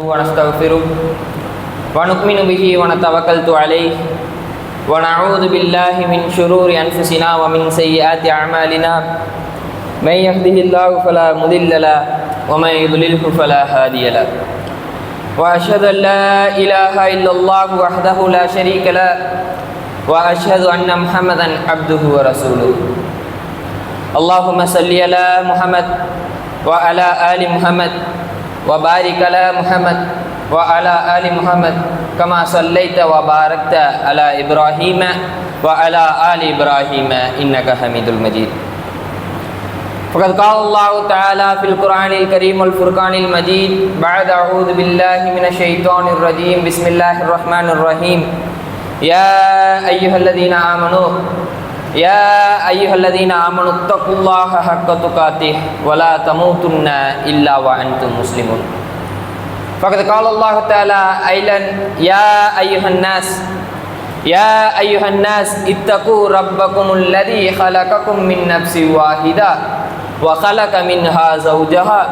ونستغفره ونؤمن به ونتوكل عليه ونعوذ بالله من شرور أنفسنا ومن سيئات أعمالنا من يهده الله فلا مضل له ومن يضلله فلا هادي له وأشهد أن لا إله إلا الله وحده لا شريك له وأشهد أن محمدا عبده ورسوله اللهم صل على محمد وعلى آل محمد وبارك على محمد وعلى آل محمد كما صليت وباركت على إبراهيم وعلى آل إبراهيم إنك حميد مجيد فقد قال الله تعالى في القرآن الكريم والفرقان المجيد بعد أعوذ بالله من الشيطان الرجيم بسم الله الرحمن الرحيم يا أيها الذين آمنوا اتقوا الله حق تقاته ولا تموتن إلا وأنتم مسلمون فقد قال الله تعالى أيضا يا أيها الناس اتقوا ربكم الذي خلقكم من نفس واحدة وخلق منها زوجها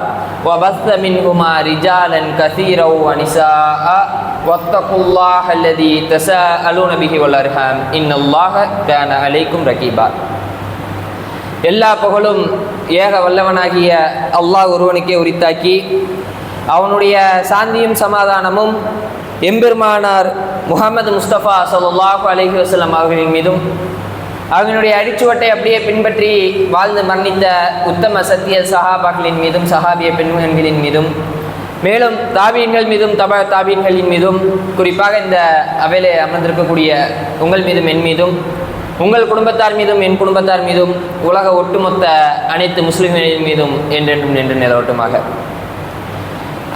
وبث منهما رجالا كثيرا ونساء واتقوا الله الذي تساءلون به والأرحام إن الله كان عليكم رقيبا. எல்லா புகழும் ஏக வல்லவனாகிய அல்லாஹ் ஒருவனுக்கே உரித்தாக்கி அவனுடைய சாந்தியும் சமாதானமும் எம்பெருமானார் முஹம்மது முஸ்தபா ஸல்லல்லாஹு அலைஹி வஸல்லம் அவர்களின் மீதும் அவனுடைய அடிச்சுவட்டை அப்படியே பின்பற்றி வாழ்ந்து மரணித்த உத்தம சத்திய சஹாபாக்களின் மீதும் சஹாபிய பெண்மணிகளின் மீதும் மேலும் தாபீன்கள் மீதும் தாபீன்களின் மீதும் குறிப்பாக இந்த அவையிலே அமர்ந்திருக்கக்கூடிய உங்கள் மீதும் என் மீதும் உங்கள் குடும்பத்தார் மீதும் என் குடும்பத்தார் மீதும் உலக ஒட்டுமொத்த அனைத்து முஸ்லிம்களின் மீதும் என்றென்றும் நின்று நிலவட்டுமாக.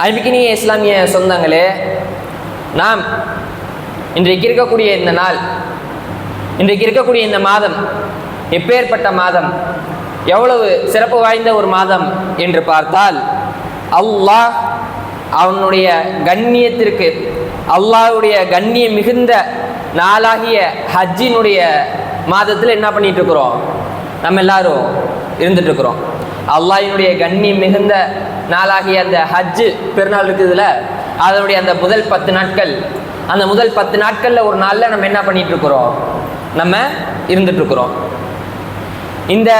அன்பிக்கினிய இஸ்லாமிய சொந்தங்களே, நாம் இன்றைக்கு இருக்கக்கூடிய இந்த நாள், இன்றைக்கு இருக்கக்கூடிய இந்த மாதம் எப்பேற்பட்ட மாதம், எவ்வளவு சிறப்பு வாய்ந்த ஒரு மாதம் என்று பார்த்தால், அல்லாஹ் அவனுடைய கண்ணியத்திற்கு, அல்லாஹ்வுடைய கண்ணியம் மிகுந்த நாளாகிய ஹஜ்ஜினுடைய மாதத்தில் என்ன பண்ணிட்டு இருக்கிறோம், நம்ம எல்லாரும் இருந்துட்டு இருக்கிறோம். அல்லாஹ்வினுடைய கண்ணியம் மிகுந்த நாளாகிய அந்த ஹஜ்ஜு பெருநாள் இருக்குதுல, அதனுடைய அந்த முதல் 10 நாட்கள், அந்த முதல் 10 நாட்களில் ஒரு நாளில் நம்ம என்ன பண்ணிட்டு இருக்கிறோம், நம்ம இருந்துட்டு இருக்கிறோம். இந்த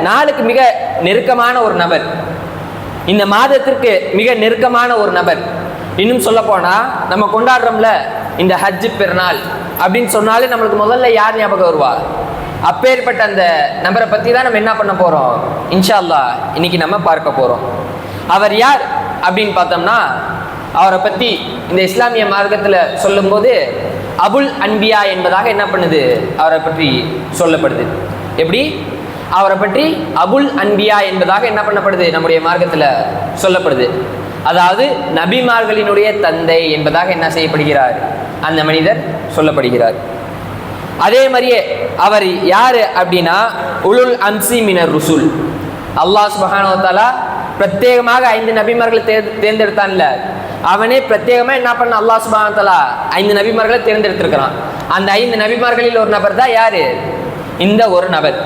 நாளுக்கு மிக நெருக்கமான ஒரு நபர், இந்த மாதத்திற்கு மிக நெருக்கமான ஒரு நபர், இன்னும் சொல்ல போனா நம்ம கொண்டாடுறோம்ல இந்த ஹஜ்ஜு பெருநாள் அப்படின்னு சொன்னாலே நம்மளுக்கு முதல்ல யார் ஞாபகம் வருவா? அப்பேற்பட்ட அந்த நபரை பற்றி தான் நம்ம என்ன பண்ண போகிறோம், இன்ஷா அல்லாஹ் இன்னைக்கு நம்ம பார்க்க போகிறோம். அவர் யார் அப்படின்னு பார்த்தோம்னா, அவரை பற்றி இந்த இஸ்லாமிய மார்க்கத்தில் சொல்லும்போது அபுல் அன்பியா என்பதாக என்ன பண்ணுது, அவரை பற்றி சொல்லப்படுது. எப்படி? அவரை பற்றி அபுல் அன்பியா என்பதாக என்ன பண்ணப்படுது, நம்முடைய மார்க்கத்தில் சொல்லப்படுது. அதாவது நபிமார்களினுடைய தந்தை என்பதாக என்ன செய்யப்படுகிறார், அந்த மனிதர் சொல்லப்படுகிறார். அதே மாதிரியே அவர் யாரு அப்படின்னா, உலுல் அம்சி மினர் ருசுல். அல்லாஹ் சுப்ஹானஹு வ தஆலா பிரத்யேகமாக 5 நபிமார்களை தேர்ந்தெடுத்தான்ல, அவனே பிரத்யேகமாக என்ன பண்ண, அல்லாஹ் சுப்ஹானஹு வ தஆலா 5 நபிமார்களை தேர்ந்தெடுத்திருக்கிறான். அந்த 5 நபிமார்களில் ஒரு நபர் தான் யாரு, இந்த ஒரு நபர்.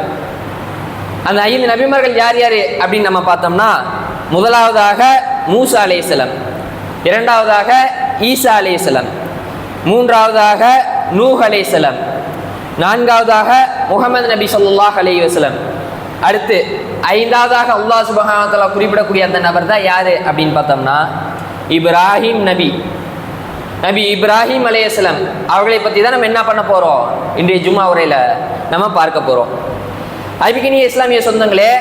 அந்த 5 நபிமார்கள் யார் யாரு அப்படின்னு நம்ம பார்த்தோம்னா, முதலாவதாக மூசா அலைஹிஸ்ஸலாம், இரண்டாவதாக ஈசா அலைஹிஸ்ஸலாம், மூன்றாவதாக நூஹ் அலைஹிஸ்ஸலாம், நான்காவதாக முஹம்மது நபி ஸல்லல்லாஹு அலைஹி வஸல்லம், அடுத்து 5ஆவதாக அல்லாஹ் சுப்ஹானஹு வ தஆலா குறிப்பிடக்கூடிய அந்த நபர் தான் யாரு அப்படின்னு பார்த்தோம்னா, இப்ராஹிம் நபி இப்ராஹிம் அலைஹிஸ்ஸலாம் அவர்களை பற்றி தான் நம்ம என்ன பண்ண போகிறோம், இன்றைய ஜும்மா உரையில் நம்ம பார்க்க போகிறோம். அன்பிக்கினிய இஸ்லாமிய சொந்தங்களே,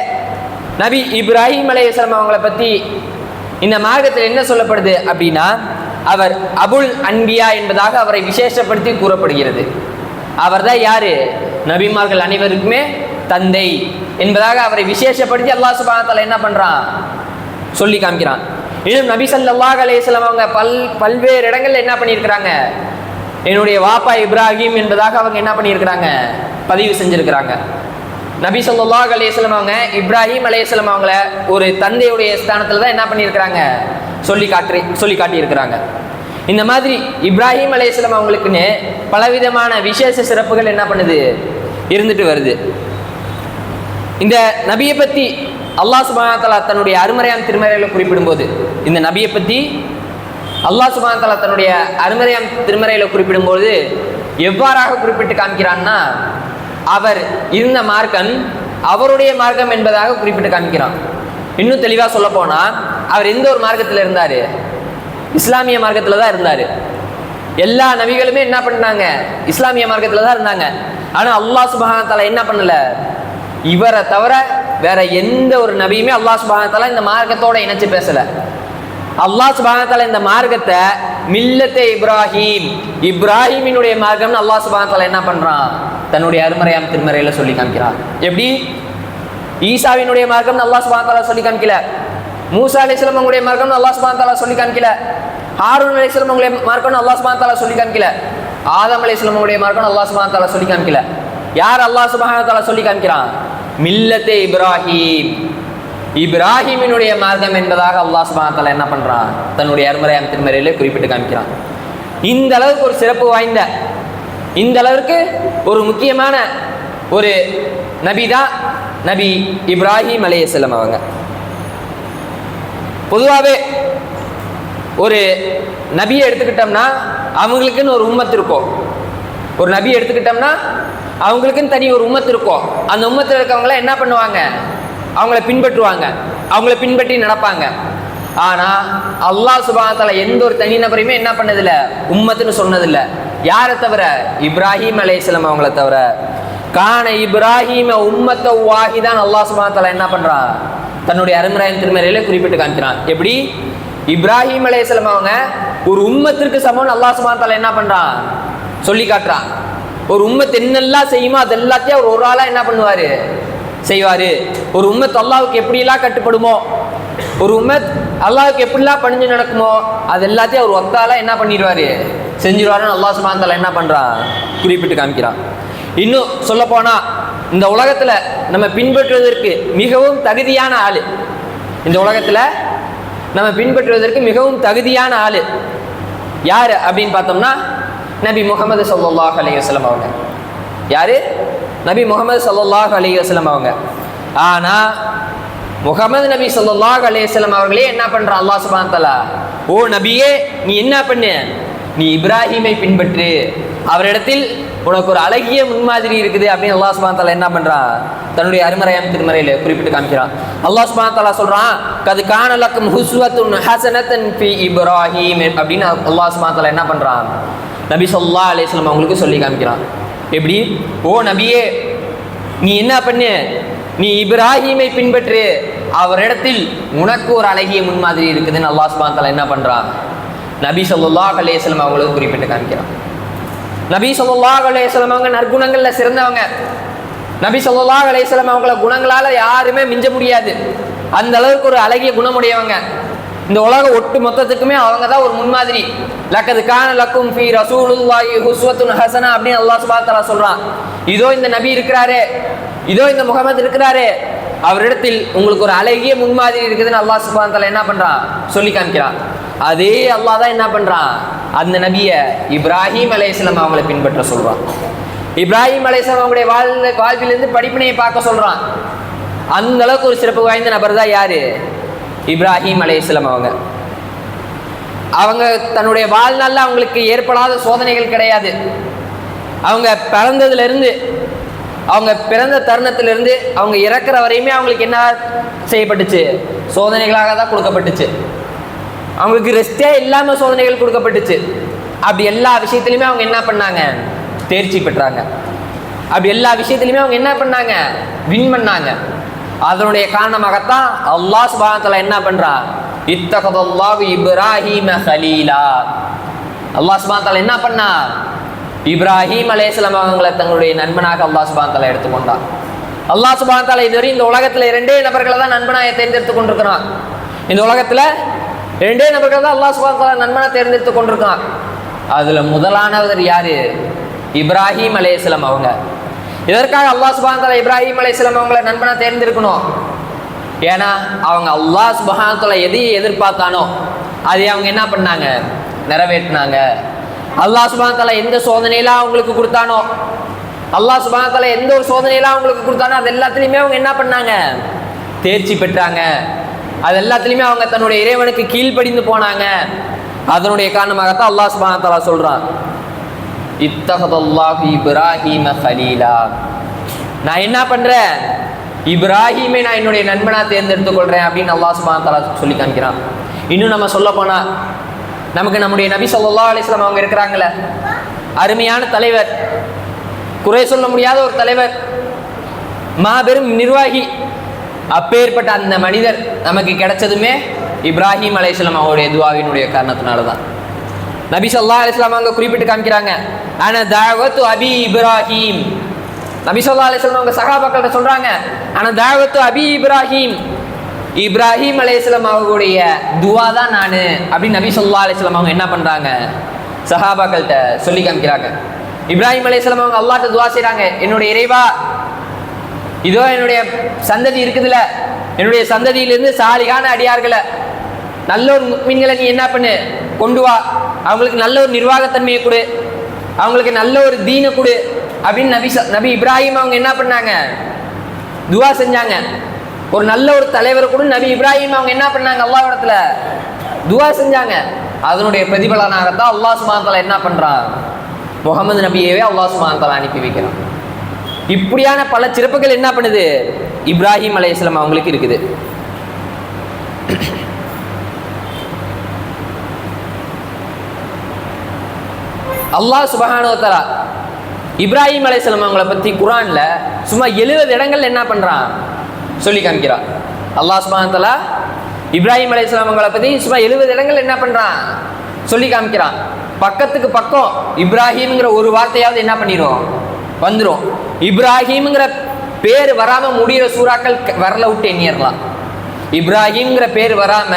நபி இப்ராஹிம் அலைஹிஸ்ஸலாம் அவங்களை பற்றி இந்த மார்க்கத்தில் என்ன சொல்லப்படுது அப்படின்னா, அவர் அபுல் அன்பியா என்பதாக அவரை விசேஷப்படுத்தி கூறப்படுகிறது. அவர் தான் யாரு, நபிமார்கள் அனைவருக்குமே தந்தை என்பதாக அவரை விசேஷப்படுத்தி அல்லாஹ் சுப்ஹானஹு வ தஆலா என்ன பண்றான், சொல்லி காமிக்கிறான். இன்னும் நபி ஸல்லல்லாஹு அலைஹி வஸல்லம் அவங்க பல்வேறு இடங்கள்ல என்ன பண்ணியிருக்கிறாங்க, என்னுடைய வாப்பா இப்ராஹிம் என்பதாக அவங்க என்ன பண்ணியிருக்கிறாங்க, பதிவு செஞ்சிருக்கிறாங்க. நபி ஸல்லல்லாஹு அலைஹி வஸல்லம் அவங்க இப்ராஹிம் அலைஹிஸ்ஸலாம் அவங்கள ஒரு தந்தையுடைய ஸ்தானத்தில் தான் என்ன பண்ணியிருக்கிறாங்க, சொல்லி காட்டியிருக்கிறாங்க. இந்த மாதிரி இப்ராஹிம் அலைஹிஸ்ஸலாம் அவங்களுக்குன்னு பலவிதமான விசேஷ சிறப்புகள் என்ன பண்ணுது, இருந்துட்டு வருது. இந்த நபியை பற்றி அல்லாஹ் சுப்ஹானஹு வ தஆலா தன்னுடைய அருமறையான திருமறைகளை குறிப்பிடும்போது இந்த நபியை பற்றி அல்லாஹ் சுப்ஹானஹு வ தஆலா தன்னுடைய அருமறையாம் திருமறையில குறிப்பிடும்போது எவ்வாறாக குறிப்பிட்டு காமிக்கிறான்னா, அவர் இருந்த மார்க்கம் அவருடைய மார்க்கம் என்பதாக குறிப்பிட்டு காமிக்கிறான். இன்னும் தெளிவா சொல்ல போனா, அவர் எந்த ஒரு மார்க்கத்தில் இருந்தாரு? இஸ்லாமிய மார்க்கத்தில் தான் இருந்தாரு. எல்லா நபிகளுமே என்ன பண்ணாங்க? இஸ்லாமிய மார்க்கத்தில் தான் இருந்தாங்க. ஆனா அல்லாஹ் சுப்ஹானஹு வ தஆலா என்ன பண்ணல? இவரை தவிர வேற எந்த ஒரு நபியுமே அல்லாஹ் சுப்ஹானஹு வ தஆலா இந்த மார்க்கத்தோட இணைச்சு பேசல. அல்லாஹ் சுப்ஹானஹு வ தஆலா இந்த மார்க்கத்தை மில்லத்தே இப்ராஹிமினுடைய மார்க்கம்னு அல்லாஹ் சுப்ஹானஹு வ தஆலா என்ன பண்றான்? தன்னுடைய அருமறையாம் திருமறையில சொல்லி காமிக்கிறான். எப்படி? ஈசாவினுடைய மார்க்கம்னு அல்லாஹ் சுப்ஹானஹு வ தஆலா சொல்லி காமிக்கல. மூசா அலைஹிஸ்ஸலாம் அவங்களுடைய மார்க்கம்னு அல்லாஹ் சுப்ஹானஹு வ தஆலா சொல்லி காமிக்கல. ஹாரூன் அலைஹிஸ்ஸலாம் அவங்களுடைய மார்க்கம்னு அல்லாஹ் சுப்ஹானஹு வ தஆலா சொல்லி காமிக்கல. ஆதம் அலைஹிஸ்ஸலாம் அவங்களுடைய மார்க்கம்னு அல்லாஹ் சுப்ஹானஹு வ தஆலா சொல்லி காமிக்கல. யார் அல்லாஹ் சுப்ஹானஹு வ தஆலா சொல்லி காமிக்கிறான்? மில்லத்தே இப்ராஹிமினுடைய மார்க்கம் என்பதாக அல்லாஹ் சுப்ஹானஹு வ தஆலா என்ன பண்றான்? தன்னுடைய அருமறையாம் திருமறையிலே குறிப்பிட்டு காமிக்கிறான். இந்த அளவுக்கு ஒரு சிறப்பு வாய்ந்த, இந்த அளவுக்கு ஒரு முக்கியமான ஒரு நபி தான் நபி இப்ராஹிம் அலைஹிஸ்ஸலாம் அவங்க. பொதுவாகவே ஒரு நபியை எடுத்துக்கிட்டோம்னா அவங்களுக்குன்னு ஒரு உம்மத் இருக்கும். ஒரு நபியை எடுத்துக்கிட்டோம்னா அவங்களுக்குன்னு தனி ஒரு உம்மத் இருக்கும். அந்த உம்மத்தில் இருக்கவங்களாம் என்ன பண்ணுவாங்க? அவங்கள பின்பற்றுவாங்க, அவங்கள பின்பற்றி நடப்பாங்க. ஆனால் அல்லாஹ் சுப்ஹானஹு வ தஆலா எந்த ஒரு தனி நபரையுமே என்ன பண்ணதில்லை? உம்மத்துன்னு சொன்னதில்லை. யாரை தவிர? இப்ராஹிம் அலைஹிஸ்ஸலாம் அவங்கள தவிர. கான இப்ராஹிம உம்மத்த வாஹிதான் அல்லாஹ் சுப்ஹானஹு வ தஆலா என்ன பண்றான்? தன்னுடைய அருமறையாம் திருமறையில குறிப்பிட்டு காமிக்கிறான். எப்படி? இப்ராஹிம் அலைஹிஸ்ஸலாம் அவங்க ஒரு உம்மத்திற்கு சமம்னு அல்லாஹ் சுப்ஹானஹு வ தஆலா என்ன பண்றான்? சொல்லி காட்டுறான். ஒரு உம்மத் என்னெல்லாம் செய்யுமோ அது எல்லாத்தையும் அவர் ஒரு ஆளா என்ன பண்ணுவாரு? செய்வாரு. ஒரு உம்மத் அல்லாஹ்வுக்கு எப்படிலாம் கட்டுப்படுமோ, ஒரு உம்மத் அல்லாஹ்வுக்கு எப்படிலாம் பணிஞ்சு நடக்குமோ அது எல்லாத்தையும் அவர் ஒத்தால என்ன பண்ணிடுவாரு? செஞ்சிருவாருன்னு அல்லாஹ் சுப்ஹானஹு வ தஆலா என்ன பண்றான்? குறிப்பிட்டு காமிக்கிறான். இன்னும் சொல்ல போனா இந்த உலகத்துல நம்ம பின்பற்றுவதற்கு மிகவும் தகுதியான ஆளு, இந்த உலகத்துல நம்ம பின்பற்றுவதற்கு மிகவும் தகுதியான ஆளு யாரு அப்படின்னு பார்த்தோம்னா நபி முஹம்மது ஸல்லல்லாஹு அலைஹி வஸல்லம் அவங்க. யாரு? நபி முஹம்மது ஸல்லல்லாஹு அலைஹி வஸல்லம் அவங்க. ஆனா முஹம்மது நபி ஸல்லல்லாஹு அலைஹி வஸல்லம் அவர்களே என்ன பண்றான் அல்லாஹ் சுப்ஹானஹு வ தஆலா? ஓ நபியே, நீ என்ன பண்ணு? நீ இப்ராஹிமை பின்பற்று, அவரிடத்தில் உனக்கு ஒரு அழகிய முன்மாதிரி இருக்குது அப்படின்னு அல்லாஹ் சுப்ஹானஹு வ தஆலா என்ன பண்றான்? தன்னுடைய அருமறையாம் திருமறையில குறிப்பிட்டு காமிக்கிறான். அல்லாஹ் சுப்ஹானஹு வ தஆலா சொல்றான், கத் கான லக்கும் ஹுஸ்வத்துன் ஹஸனத்தன் ஃபீ இப்ராஹிம் அப்படின்னு அல்லாஹ் சுப்ஹானஹு வ தஆலா என்ன பண்றான்? நபி ஸல்லல்லாஹு அலைஹி வஸல்லம் அவங்களுக்கு சொல்லி காமிக்கிறான். எப்படி? ஓ நபியே, நீ என்ன பண்ணு? நீ இப்ராஹிமை பின்பற்று, அவரிடத்தில் உனக்கு ஒரு அழகிய முன்மாதிரி இருக்குதுன்னு அல்லாஹ் சுப்ஹானஹு வ தஆலா என்ன பண்றான்? நபி ஸல்லல்லாஹு அலைஹி வஸல்லம் அவங்களுக்கு குறிப்பிட்டு காமிக்கிறான். நபி ஸல்லல்லாஹு அலைஹி வஸல்லம் அவங்க நற்குணங்கள்ல சிறந்தவங்க. நபி ஸல்லல்லாஹு அலைஹி வஸல்லம் அவங்கள குணங்களால யாருமே மிஞ்ச முடியாது. அந்த அளவுக்கு ஒரு அழகிய குணமுடையவங்க. இந்த உலக ஒட்டு மொத்தத்துக்குமே அவங்க தான் ஒரு முன்மாதிரி. லக்கது கான லக்கும் ஃபீ ரசூலுல்லாஹி ஹுஸ்வத்துன் ஹஸனா அப்படின்னு அல்லாஹ் சுப்ஹானஹு வ தஆலா சொல்றான். இதோ இந்த நபி இருக்கிறாரே, இதோ இந்த முஹம்மது இருக்கிறாரே, அவரிடத்தில் உங்களுக்கு ஒரு அழகிய முன்மாதிரி இருக்குதுன்னு அல்லாஹ் சுப்ஹானஹு வ தஆலா என்ன பண்றான்? சொல்லி காமிக்கிறான். அதே அல்லாஹ் தான் என்ன பண்றான்? அந்த நபியை இப்ராஹிம் அலைஹிஸ்ஸலாம் அவங்களை பின்பற்ற சொல்றான். இப்ராஹிம் அலைஹிஸ்ஸலாம் அவங்களுடைய வாழ்விலிருந்து படிப்பினையை பார்க்க சொல்றான். அந்த அளவுக்கு ஒரு சிறப்பு வாய்ந்த நபர் தான் யாரு? இப்ராஹிம் அலைஹிஸ்ஸலாம் அவங்க. அவங்க தன்னுடைய வாழ்நாளில் அவங்களுக்கு ஏற்படாத சோதனைகள் கிடையாது. அவங்க பிறந்ததுலேருந்து, அவங்க பிறந்த தருணத்திலிருந்து அவங்க இறக்குற வரையுமே அவங்களுக்கு என்ன செய்யப்பட்டுச்சு? சோதனைகளாக தான் கொடுக்கப்பட்டுச்சு. அவங்களுக்கு ரெஸ்டே இல்லாமல் சோதனைகள் கொடுக்கப்பட்டுச்சு. அப்படி எல்லா விஷயத்துலையுமே அவங்க என்ன பண்ணாங்க? தேர்ச்சி பெற்றாங்க. அப்படி எல்லா விஷயத்துலையுமே அவங்க என்ன பண்ணாங்க? வின் பண்ணாங்க. அதனுடைய காரணமாகத்தான் அல்லாஹ் சுப்ஹானஹு வ தஆலா என்ன பண்றான்? இத்தகதல்லாஹு இப்ராஹீம கலீலா. அல்லாஹ் சுப்ஹானஹு வ தஆலா என்ன பண்ணா? இப்ராஹிம் அலைஹிஸ்ஸலாம் அவங்களை தங்களுடைய நண்பனாக அல்லாஹ் சுப்ஹானஹு வ தஆலா எடுத்துக்கொண்டான். அல்லாஹ் சுப்ஹானஹு வ தஆலா இதுவரை இந்த உலகத்துல 2 நபர்களை தான் நண்பனாக தேர்ந்தெடுத்து கொண்டிருக்கிறான். இந்த உலகத்துல 2 நபர்கள் தான் அல்லாஹ் சுப்ஹானஹு வ தஆலா நண்பனா தேர்ந்தெடுத்து கொண்டிருக்கான். அதுல முதலானவர் யாரு? இப்ராஹிம் அலைஹிஸ்ஸலாம் அவங்க. இதற்காக அல்லாஹ் சுப்ஹானஹு வ தஆலா இப்ராஹிம் அலைஹிஸ்ஸலாம் அவங்களை நண்பனா தேர்ந்தெடுக்கணும். ஏன்னா அவங்க அல்லாஹ் சுப்ஹானஹு வ தஆலா எதை எதிர்பார்த்தானோ அதை அவங்க என்ன பண்ணாங்க? நிறைவேற்றினாங்க. அல்லாஹ் சுப்ஹானஹு வ தஆலா எந்த சோதனையெல்லாம் அவங்களுக்கு கொடுத்தானோ, அல்லாஹ் சுப்ஹானஹு வ தஆலா எந்த ஒரு சோதனையெல்லாம் அவங்களுக்கு கொடுத்தானோ அது எல்லாத்துலேயுமே அவங்க என்ன பண்ணாங்க? தேர்ச்சி பெற்றாங்க. அது எல்லாத்துலேயுமே அவங்க தன்னுடைய இறைவனுக்கு கீழ்ப்படிந்து போனாங்க. அதனுடைய காரணமாகத்தான் அல்லாஹ் சுப்ஹானஹு வ தஆலா சொல்றான், இத்தகதல்லாஹு இப்ராஹீம கலீலா. நான் என்ன பண்றேன், இப்ராஹீமை நான் என்னுடைய நண்பனா தேர்ந்தெடுத்துக் கொள்றேன் அப்படின்னு அல்லாஹ் சுப்ஹானஹு வ தஆலா சொல்லி காமிக்கிறான். இன்னும் நம்ம சொல்ல போனா, நமக்கு நம்முடைய நபி ஸல்லல்லாஹு அலைஹி வஸல்லம் அவங்க இருக்கிறாங்களே, அருமையான தலைவர், குறை சொல்ல முடியாத ஒரு தலைவர், மாபெரும் நிர்வாகி. அப்பேற்பட்ட அந்த மனிதர் நமக்கு கிடைச்சதுமே இப்ராஹிம் அலைஹிஸ்ஸலாம் அவருடைய துஆவினுடைய காரணத்தினால தான். நபி ஸல்லல்லாஹு அலைஹி வஸல்லம் அவங்க குறிப்பிட்டு காமிக்கிறாங்க, அன தாவத்து அபி இப்ராஹிம். நபி ஸல்லல்லாஹு அலைஹி வஸல்லம் அவங்க சஹாபாக்கள்கிட்ட சொல்றாங்க, அன தாவத்து அபி இப்ராஹிம், இப்ராஹிம் அலைஹிஸ்ஸலாம் அவர்களுடைய துஆ தான் நானு அப்படின்னு நபி ஸல்லல்லாஹு அலைஹி வஸல்லம் அவங்க என்ன பண்றாங்க, சஹாபாக்கள்கிட்ட சொல்லி காமிக்கிறாங்க. இப்ராஹிம் அலைஹிஸ்ஸலாம் அவங்க அல்லாஹ்ட்ட துஆ செய்றாங்க, என்னுடைய இறைவா, இதோ என்னுடைய சந்ததி இருக்குதுல, என்னுடைய சந்ததியிலிருந்து சாலிகான அடியார்களை, நல்ல ஒரு முக்மீன்களை நீ என்ன பண்ணு, கொண்டு வா, அவங்களுக்கு நல்ல ஒரு நிர்வாகத்தன்மையை கொடு, அவங்களுக்கு நல்ல ஒரு தீனை கொடு அப்படின்னு நபி இப்ராஹிம் அவங்க என்ன பண்ணாங்க, துவா செஞ்சாங்க. ஒரு நல்ல ஒரு தலைவரை கூட நபி இப்ராஹிம் அவங்க என்ன பண்ணாங்க, அல்லாஹ்விடத்துல துவா செஞ்சாங்க. அதனுடைய பிரதிபலனாகத்தான் அல்லாஹ் சுப்ஹானஹு வ தஆலா என்ன பண்றான், முகமது நபியவே அல்லாஹ் சுப்ஹானஹு வ தஆலா அனுப்பி வைக்கிறான். இப்படியான பல சிறப்புகள் என்ன பண்ணுது, இப்ராஹிம் அலைஹிஸ்ஸலாம் அவங்களுக்கு இருக்குது. அல்லாஹ் சுப்ஹானஹு வ தஆலா இப்ராஹிம் அலைஹிஸ்ஸலாம் அவங்கள பத்தி குர்ஆன்ல சும்மா 70 இடங்கள்ல என்ன பண்றான், சொல்லி காமிக்கிறான். அல்லாஹ் சுப்ஹானஹு வ தஆலா இப்ராஹிம் அலைஹிஸ்ஸலாம் அவங்கள பத்தி சும்மா 70 இடங்கள்ல என்ன பண்றான், சொல்லி காமிக்கிறான். பக்கத்துக்கு பக்கம் இப்ராஹிம்ங்கிற ஒரு வார்த்தையாவது என்ன பண்ணிரும், வந்துடும். இப்ராஹிம்ங்கிற பேர் வராம முடிகிற சூறாக்கள் வரல விட்டு எண்ணிடலாம். இப்ராஹிம்ங்கிற பேர் வராம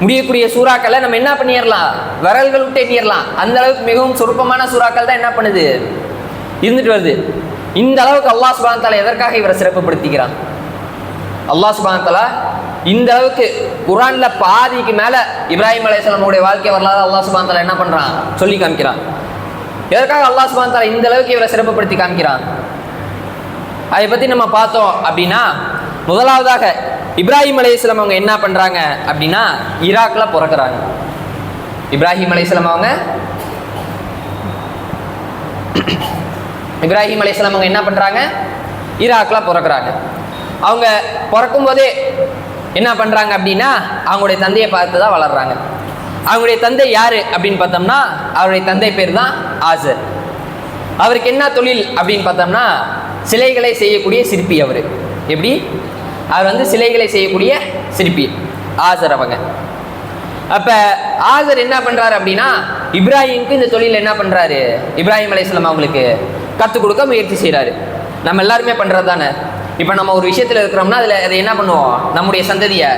முடியக்கூடிய சூறாக்களை நம்ம என்ன பண்ணிடலாம், விரல்கள் விட்டு எண்ணிடலாம். அந்த அளவுக்கு மிகவும் சொற்பமான சூறாக்கள் தான் என்ன பண்ணுது, இருந்துட்டு வருது. இந்த அளவுக்கு அல்லாஹ் சுப்ஹானஹு வ தஆலா எதற்காக இவரை சிறப்புப்படுத்திக்கிறான், அல்லாஹ் சுப்ஹானஹு வ தஆலா இந்த அளவுக்கு குர்ஆன்ல பாதிக்கு மேல இப்ராஹிம் அலைஹிஸ்ஸலாமுடைய வாழ்க்கை வரலாறு அல்லாஹ் சுப்ஹானஹு வ தஆலா என்ன பண்றான், சொல்லி காமிக்கிறான். எதற்காக அல்லாஹ் சுப்ஹானஹு வ தஆலா இந்த அளவுக்கு இவரை சிறப்புப்படுத்தி காமிக்கிறான், அதை பத்தி நம்ம பார்த்தோம் அப்படின்னா, முதலாவதாக இப்ராஹிம் அலைஹிஸ்ஸலாம் அவங்க என்ன பண்றாங்க அப்படின்னா, ஈராக்ல பிறக்கிறாங்க. இப்ராஹிம் அலைஹிஸ்ஸலாம் அவங்க என்ன பண்றாங்க, ஈராக்ல பிறக்கிறாங்க. அவங்க பிறக்கும் போதே என்ன பண்றாங்க அப்படின்னா, அவங்களுடைய தந்தையை பார்த்து தான் வளர்றாங்க. அவங்களுடைய தந்தை யாரு அப்படின்னு பார்த்தோம்னா, அவருடைய தந்தை பேர் தான் ஆசர். அவருக்கு என்ன தொழில் அப்படின்னு பார்த்தோம்னா, சிலைகளை செய்யக்கூடிய சிற்பி. அவர் எப்படி, அவர் வந்து சிலைகளை செய்யக்கூடிய சிற்பி ஆசர் அவங்க. அப்ப ஆசர் என்ன பண்றாரு அப்படின்னா, இப்ராஹிமுக்கு இந்த தொழில் என்ன பண்றாரு, இப்ராஹிம் அலைஹிஸ்ஸலாம் அவங்களுக்கு கற்றுக் கொடுக்க முயற்சி செய்யறாரு. நம்ம எல்லாருமே பண்றது தானே. இப்போ நம்ம ஒரு விஷயத்துல இருக்கிறோம்னா அதில் அதை என்ன பண்ணுவோம், நம்முடைய சந்ததியை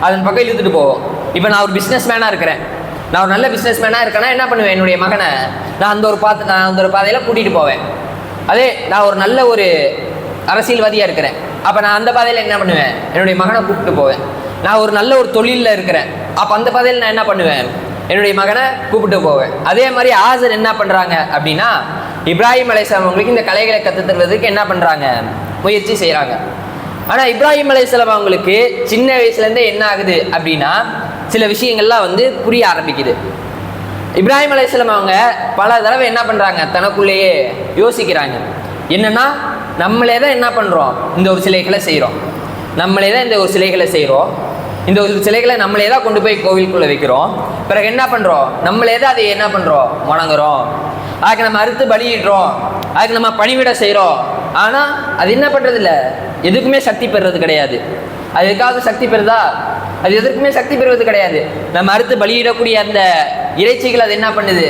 அதன் பக்கம் இழுத்துட்டு போவோம். இப்போ நான் ஒரு பிஸ்னஸ் மேனாக இருக்கிறேன், நான் ஒரு நல்ல பிஸ்னஸ் மேனாக இருக்கேன்னா என்ன பண்ணுவேன், என்னுடைய மகனை நான் அந்த ஒரு பாதையில் கூட்டிகிட்டு போவேன். அதே நான் ஒரு நல்ல ஒரு அரசியல்வாதியாக இருக்கிறேன், அப்போ நான் அந்த பாதையில் என்ன பண்ணுவேன், என்னுடைய மகனை கூப்பிட்டு போவேன். நான் ஒரு நல்ல ஒரு தொழிலில் இருக்கிறேன், அப்போ அந்த பாதையில் நான் என்ன பண்ணுவேன், என்னுடைய மகனை கூப்பிட்டு போவேன். அதே மாதிரி ஆசர் என்ன பண்ணுறாங்க அப்படின்னா, இப்ராஹிம் அலைஹிஸ்ஸலாம் அவங்களுக்கு இந்த கலைகளை கற்றுத்தருவதற்கு என்ன பண்ணுறாங்க, முயற்சி செய்கிறாங்க. ஆனால் இப்ராஹிம் அலைஹிஸ்ஸலாம் அவங்களுக்கு சின்ன வயசுலேருந்தே என்ன ஆகுது அப்படின்னா, சில விஷயங்கள்லாம் வந்து புரிய ஆரம்பிக்குது. இப்ராஹிம் அலைஹிஸ்ஸலாம் அவங்க பல தடவை என்ன பண்ணுறாங்க, தனக்குள்ளேயே யோசிக்கிறாங்க. என்னென்னா, நம்மளே தான் என்ன பண்ணுறோம், இந்த ஒரு சிலைகளை செய்கிறோம், நம்மளே தான் இந்த ஒரு சிலைகளை செய்கிறோம், இந்த ஒரு சிலைகளை நம்மளே தான் கொண்டு போய் கோவிலுக்குள்ளே வைக்கிறோம். பிறகு என்ன பண்ணுறோம், நம்மளே தான் அதை என்ன பண்ணுறோம், வணங்குறோம். அதுக்கு நம்ம அறுத்து பலியிடுறோம், அதுக்கு நம்ம பணிவிட செய்கிறோம். ஆனால் அது என்ன பண்ணுறது இல்லை, எதுக்குமே சக்தி பெறுறது கிடையாது. அது எதுக்காவது சக்தி பெறுதா, அது எதற்குமே சக்தி பெறுவது கிடையாது. நம்ம அறுத்து பலியிடக்கூடிய அந்த இறைச்சிகள் அது என்ன பண்ணுது,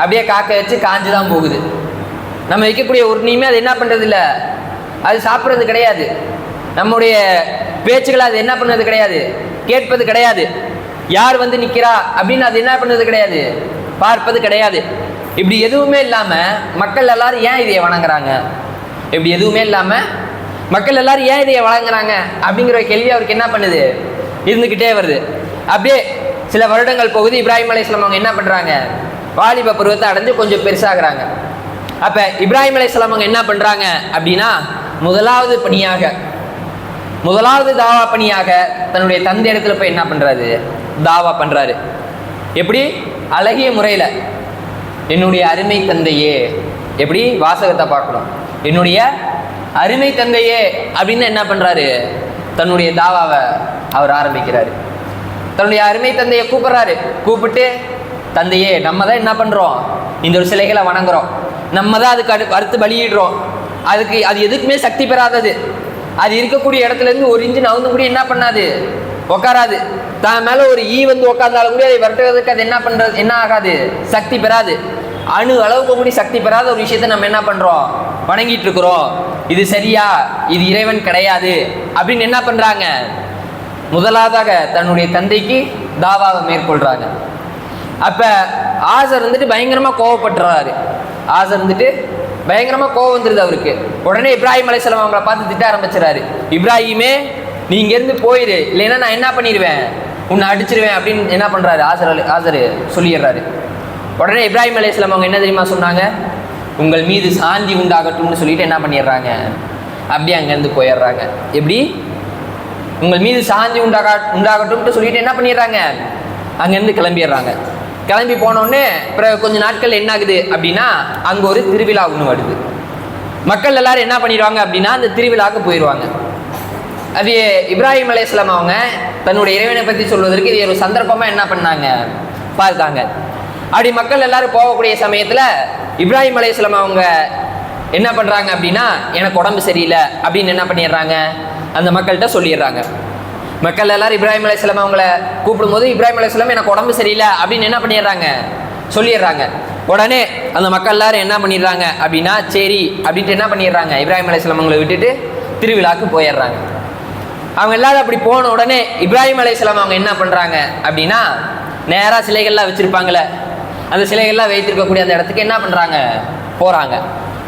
அப்படியே காக்க வச்சு காஞ்சு தான் போகுது. நம்ம வைக்கக்கூடிய உரிமையுமே அது என்ன பண்ணுறது இல்லை, அது சாப்பிட்றது கிடையாது. நம்முடைய பேச்சுக்களை அது என்ன பண்ணுறது கிடையாது, கேட்பது கிடையாது. யார் வந்து நிற்கிறா அப்படின்னு அது என்ன பண்ணுறது கிடையாது, பார்ப்பது கிடையாது. இப்படி எதுவுமே இல்லாமல் மக்கள் எல்லாரும் ஏன் இதையை வணங்குறாங்க, இப்படி எதுவுமே இல்லாமல் மக்கள் எல்லாரும் ஏன் இதையை வழங்குறாங்க அப்படிங்கிற கேள்வி அவருக்கு என்ன பண்ணுது, இருந்துக்கிட்டே வருது. அப்படியே சில வருடங்கள் போகுது. இப்ராஹிம் அலைஹிஸ்ஸலாம் அவங்க என்ன பண்ணுறாங்க, வாலிப பருவத்தை அடைஞ்சு கொஞ்சம் பெருசாகிறாங்க. அப்போ இப்ராஹிம் அலைஹிஸ்ஸலாம் அவங்க என்ன பண்ணுறாங்க அப்படின்னா, முதலாவது தாவா பணியாக தன்னுடைய தந்தை இடத்துல போய் என்ன பண்ணுறாரு, தாவா பண்ணுறாரு. எப்படி? அழகிய முறையில் என்னுடைய அருமை தந்தையே. எப்படி? வாசகத்தை பார்க்கணும். என்னுடைய அருமை தந்தையே அப்படின்னு என்ன பண்ணுறாரு? தன்னுடைய தாவாவை அவர் ஆரம்பிக்கிறாரு. தன்னுடைய அருமை தந்தையை கூப்பிட்றாரு. கூப்பிட்டு, தந்தையே, நம்ம தான் என்ன பண்ணுறோம்? இந்த ஒரு சிலைகளை வணங்குறோம். நம்ம தான் அதுக்கு அறுத்து பலியிடுறோம். அது எதுக்குமே சக்தி பெறாதது. அது இருக்கக்கூடிய இடத்துலேருந்து ஒரு இன்ச்சு நவுந்து கூட என்ன பண்ணாது? உட்காராது. தான் மேலே ஒரு ஈ வந்து உட்காந்தாலும் கூட அதை விரட்டுறதுக்கு அது என்ன ஆகாது? சக்தி பெறாது. அணு அளவுக்கு கூட சக்தி பெறாத ஒரு விஷயத்தை நம்ம என்ன பண்ணுறோம்? வணங்கிட்டு இருக்கிறோம். இது சரியா? இது இறைவன் கிடையாது அப்படின்னு என்ன பண்ணுறாங்க? முதலாவதாக தன்னுடைய தந்தைக்கு தாவாவை மேற்கொள்கிறாங்க. அப்போ ஆசர் வந்துட்டு பயங்கரமாக கோவப்பட்டுறாரு. ஆசர் வந்துட்டு பயங்கரமாக கோவம் வந்துடுது அவருக்கு. உடனே இப்ராஹிம் அலைஹிஸ்ஸலாம் அவங்கள பார்த்து திட்ட ஆரம்பிச்சிடறாரு. இப்ராஹிமே, நீ இங்கேருந்து போயிடு, இல்லைன்னா நான் என்ன பண்ணிடுவேன்? உன்னை அடிச்சிருவேன் அப்படின்னு என்ன பண்ணுறாரு? ஆசர் சொல்லிடுறாரு. உடனே இப்ராஹிம் அலைஹிஸ்ஸலாம் அவங்க என்ன தெரியுமா சொன்னாங்க? உங்கள் மீது சாந்தி உண்டாகட்டும்னு சொல்லிட்டு என்ன பண்ணிடுறாங்க? அப்படியே அங்கேருந்து போயிடுறாங்க. எப்படி? உங்கள் மீது சாந்தி உண்டாகட்டும்னு சொல்லிட்டு என்ன பண்ணிடுறாங்க? அங்கேருந்து கிளம்பிடுறாங்க. கிளம்பி போனோடனே பிறகு கொஞ்ச நாட்கள் என்ன ஆகுது அப்படின்னா, அங்கே ஒரு திருவிழா ஒன்று வருது. மக்கள் எல்லாரும் என்ன பண்ணிடுவாங்க அப்படின்னா, அந்த திருவிழாவுக்கு போயிடுவாங்க. அது இப்ராஹிம் அலைஹிஸ்ஸலாம் அவங்க தன்னுடைய இறைவனை பற்றி சொல்வதற்கு இது ஒரு சந்தர்ப்பமாக என்ன பண்ணாங்க? பார்த்தாங்க. அப்படி மக்கள் எல்லாரும் போகக்கூடிய சமயத்தில் இப்ராஹிம் அலைஹிஸ்ஸலாம் அவங்க என்ன பண்ணுறாங்க அப்படின்னா, எனக்கு உடம்பு சரியில்லை அப்படின்னு என்ன பண்ணிடுறாங்க? அந்த மக்கள்கிட்ட சொல்லிடுறாங்க. மக்கள் எல்லாரும் இப்ராஹிம் அலைஹிஸ்ஸலாம் அவங்கள கூப்பிடும்போது இப்ராஹிம் அலைஹிஸ்ஸலாம் எனக்கு உடம்பு சரியில்லை அப்படின்னு என்ன பண்ணிடுறாங்க? சொல்லிடுறாங்க. உடனே அந்த மக்கள் எல்லாரும் என்ன பண்ணிடுறாங்க அப்படின்னா, சரி அப்படின்ட்டு என்ன பண்ணிடுறாங்க? இப்ராஹிம் அலைஹிஸ்ஸலாம் அவங்களை விட்டுட்டு திருவிழாவுக்கு போயிடுறாங்க. அவங்க எல்லாரும் அப்படி போன உடனே இப்ராஹிம் அலைஹிஸ்ஸலாம் அவங்க என்ன பண்ணுறாங்க அப்படின்னா, நேராக சிலைகள்லாம் வச்சுருப்பாங்களே, அந்த சிலைகள்லாம் வைத்திருக்கக்கூடிய அந்த இடத்துக்கு என்ன பண்ணுறாங்க? போகிறாங்க.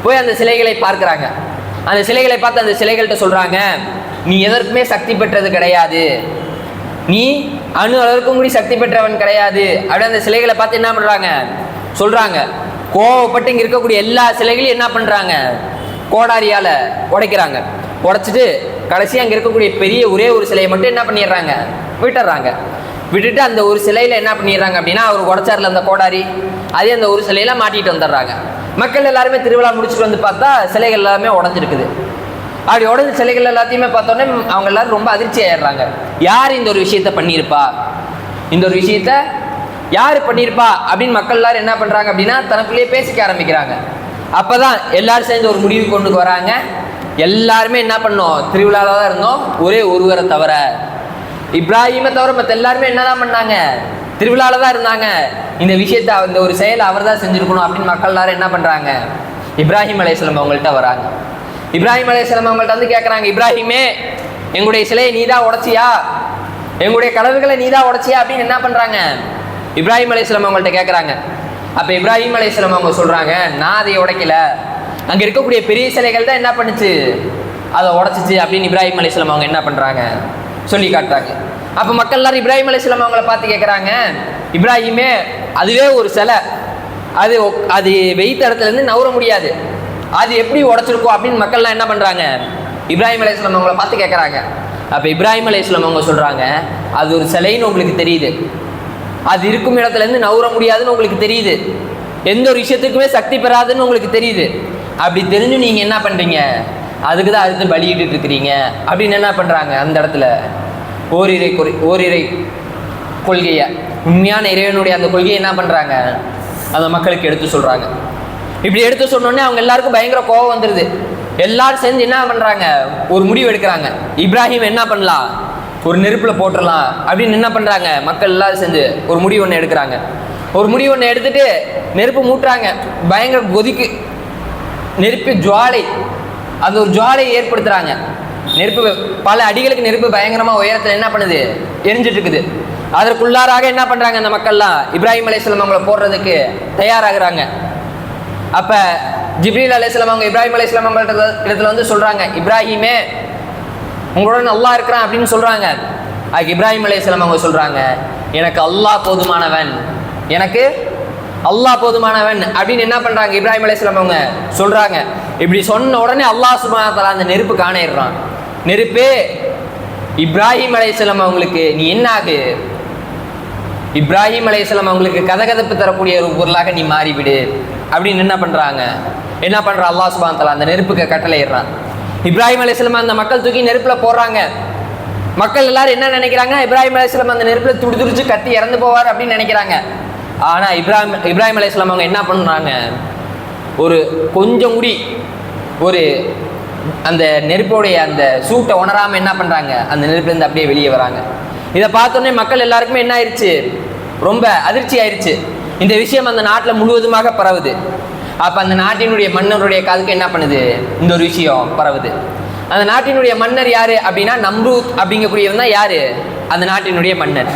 போய் அந்த சிலைகளை பார்க்குறாங்க. அந்த சிலைகளை பார்த்து அந்த சிலைகள்கிட்ட சொல்கிறாங்க, நீ எதற்குமே சக்தி பெற்றது கிடையாது, நீ அணு அளவுக்கும் கூட சக்தி பெற்றவன் கிடையாது அப்படி அந்த சிலைகளை பார்த்து என்ன பண்ணுறாங்க? சொல்கிறாங்க. கோவப்பட்டு இங்கே இருக்கக்கூடிய எல்லா சிலைகளையும் என்ன பண்ணுறாங்க? கோடாரியால் உடைக்கிறாங்க. உடைச்சிட்டு கடைசி அங்கே இருக்கக்கூடிய பெரிய ஒரே ஒரு சிலையை மட்டும் என்ன பண்ணிடுறாங்க? விட்டுடுறாங்க. விட்டுட்டு அந்த ஒரு சிலையில் என்ன பண்ணிடுறாங்க அப்படின்னா, அவர் உடைச்சாரில் அந்த கோடாரி அதே அந்த ஒரு சிலையில் மாட்டிட்டு வந்துடுறாங்க. மக்கள் எல்லாருமே திருவிழா முடிச்சுட்டு வந்து பார்த்தா சிலைகள் எல்லாமே உடஞ்சிருக்குது. அப்படி உடஞ்ச சிலைகள் எல்லாத்தையுமே பார்த்தோன்னே அவங்க எல்லாரும் ரொம்ப அதிர்ச்சி ஆயிடுறாங்க. யார் இந்த ஒரு விஷயத்த பண்ணியிருப்பா? இந்த ஒரு விஷயத்த யார் பண்ணியிருப்பா அப்படின்னு மக்கள் எல்லாரும் என்ன பண்ணுறாங்க அப்படின்னா, தனக்குள்ளேயே பேசிக்க ஆரம்பிக்கிறாங்க. அப்போ தான் எல்லாரும் சேர்ந்து ஒரு முடிவு கொண்டு வராங்க. எல்லாருமே என்ன பண்ணோம்? திருவிழாவில் தான் இருந்தோம், ஒரே ஒருவரை தவிர. இப்ராஹிமை தவிர மற்ற எல்லாருமே என்னதான் பண்ணாங்க? திருவிழாவில் தான் இருந்தாங்க. இந்த விஷயத்தை இந்த ஒரு செயலை அவர் தான் செஞ்சுருக்கணும் அப்படின்னு மக்கள் எல்லாரும் என்ன பண்ணுறாங்க? இப்ராஹிம் அலைஹிஸ்ஸலாம் அவங்கள்ட்ட வராங்க. இப்ராஹிம் அலைஹிஸ்ஸலாம் அவங்கள்ட்ட வந்து கேட்குறாங்க, இப்ராஹிமே, எங்களுடைய சிலையை நீ தான் உடைச்சியா? எங்களுடைய கனவுகளை நீ தான் உடைச்சியா அப்படின்னு என்ன பண்ணுறாங்க? இப்ராஹிம் அலைஹிஸ்ஸலாம் அவங்கள்ட்ட கேட்குறாங்க. அப்போ இப்ராஹிம் அலைஹிஸ்ஸலாம் அவங்க சொல்கிறாங்க, நான் அதை உடைக்கல, அங்கே இருக்கக்கூடிய பெரிய சிலைகள் தான் என்ன பண்ணுச்சு? அதை உடைச்சிச்சு அப்படின்னு இப்ராஹிம் அலைஹிஸ்ஸலாம் அவங்க என்ன பண்ணுறாங்க? சொல்லி காட்டுறாங்க. அப்போ மக்கள் எல்லாரும் இப்ராஹிம் அலைஹிஸ்ஸலாம் அவங்கள பார்த்து கேட்குறாங்க, இப்ராஹிமே, அதுவே ஒரு சிலை, அது வெயித்த இடத்துலேருந்து நவர முடியாது, அது எப்படி உடைச்சிருக்கோம் அப்படின்னு மக்கள்லாம் என்ன பண்ணுறாங்க? இப்ராஹிம் அலைஹிஸ்ஸலாம் அவங்கள பார்த்து கேட்குறாங்க. அப்போ இப்ராஹிம் அலைஹிஸ்ஸலாம் அவங்க சொல்கிறாங்க, அது ஒரு சிலைன்னு உங்களுக்கு தெரியுது, அது இருக்கும் இடத்துலேருந்து நவர முடியாதுன்னு உங்களுக்கு தெரியுது, எந்த ஒரு விஷயத்துக்குமே சக்தி பெறாதுன்னு உங்களுக்கு தெரியுது. அப்படி தெரிஞ்சு நீங்கள் என்ன பண்ணுறீங்க? அதுக்கு தான் அடுத்து பலியிட்டு இருக்கிறீங்க அப்படின்னு என்ன பண்ணுறாங்க? அந்த இடத்துல ஓரிரை கொள்கையை, உண்மையான இறைவனுடைய அந்த கொள்கையை என்ன பண்ணுறாங்க? அந்த மக்களுக்கு எடுத்து சொல்கிறாங்க. இப்படி எடுத்து சொன்னோடனே அவங்க எல்லாருக்கும் பயங்கர கோபம் வந்துடுது. எல்லாரும் சேர்ந்து என்ன பண்ணுறாங்க? ஒரு முடிவு எடுக்கிறாங்க. இப்ராஹிம் என்ன பண்ணலாம்? ஒரு நெருப்பில் போட்டுடலாம் அப்படின்னு என்ன பண்ணுறாங்க? மக்கள் எல்லாரும் சேர்ந்து ஒரு முடிவு ஒன்று எடுக்கிறாங்க. ஒரு முடிவு ஒன்று எடுத்துட்டு நெருப்பு மூட்டுறாங்க. பயங்கர கொதிக்கு நெருப்பு ஜுவாலை, அந்த ஒரு ஜுவாலையை ஏற்படுத்துகிறாங்க. நெருப்பு பல அடிகளுக்கு நெருப்பு பயங்கரமாக உயரத்தில் என்ன பண்ணுது? எரிஞ்சிட்டு இருக்குது. அதற்குள்ளாராக என்ன பண்ணுறாங்க? அந்த மக்கள்லாம் இப்ராஹிம் அலைஹிஸ்ஸலாம் அவங்கள போடுறதுக்கு தயாராகிறாங்க. அப்போ ஜிப்ரீல் அலைஹிஸ்ஸலாம் அவங்க இப்ராஹிம் அலைஹிஸ்ஸலாம் அவங்கள்ட்ட இடத்துல வந்து சொல்கிறாங்க, இப்ராஹிமே, உங்களுடன் அல்லாஹ் இருக்கிறான் அப்படின்னு சொல்கிறாங்க. அதுக்கு இப்ராஹிம் அலைஹிஸ்ஸலாம் அவங்க சொல்கிறாங்க, எனக்கு அல்லாஹ் போதுமானவன், எனக்கு அல்லாஹ் போதுமானவன் அப்படின்னு என்ன பண்ணுறாங்க? இப்ராஹிம் அலைஹிஸ்ஸலாம் அவங்க சொல்கிறாங்க. இப்படி சொன்ன உடனே அல்லாஹ் சுப்ஹானஹு வ தஆலா அந்த நெருப்பு காணிடுறான். நெருப்பே, இப்ராஹிம் அலைஹிஸ்ஸலாம் அவங்களுக்கு நீ என்ன ஆகு? இப்ராஹிம் அலைஹிஸ்ஸலாம் அவங்களுக்கு கதகதப்பு தரக்கூடிய ஒரு பொருளாக நீ மாறிவிடு அப்படின்னு என்ன பண்றாங்க, என்ன பண்ற அல்லாஹ் சுப்ஹானஹு வ தஆலா அந்த நெருப்புக்கு கட்டளையிடுறான். இப்ராஹிம் அலைஹிஸ்ஸலாம் அந்த மக்கள் தூக்கி நெருப்புல போடுறாங்க. மக்கள் எல்லாரும் என்ன நினைக்கிறாங்க, இப்ராஹிம் அலைஹிஸ்ஸலாம் அந்த நெருப்புல துடிதுடிச்சு கத்தி இறந்து போவார் அப்படின்னு நினைக்கிறாங்க. ஆனா இப்ராஹிம் அலைஹிஸ்ஸலாம் அவங்க என்ன பண்றாங்க, ஒரு கொஞ்சம் கூடி ஒரு அந்த நெருப்போடைய அந்த சூட்டை உணராம என்ன பண்றாங்க, அந்த நெருப்புலேருந்து அப்படியே வெளியே வராங்க. இதை பார்த்தோன்னே மக்கள் எல்லாருக்குமே என்ன ஆயிடுச்சு, ரொம்ப அதிர்ச்சி ஆயிடுச்சு. இந்த விஷயம் அந்த நாட்டில் முழுவதுமாக பரவுது. அப்போ அந்த நாட்டினுடைய மன்னருடைய காதுக்கு என்ன பண்ணுது, இந்த ஒரு விஷயம் பரவுது. அந்த நாட்டினுடைய மன்னர் யாரு அப்படின்னா நம்ரூத் அப்படிங்கக்கூடியவன் தான் யாரு, அந்த நாட்டினுடைய மன்னர்.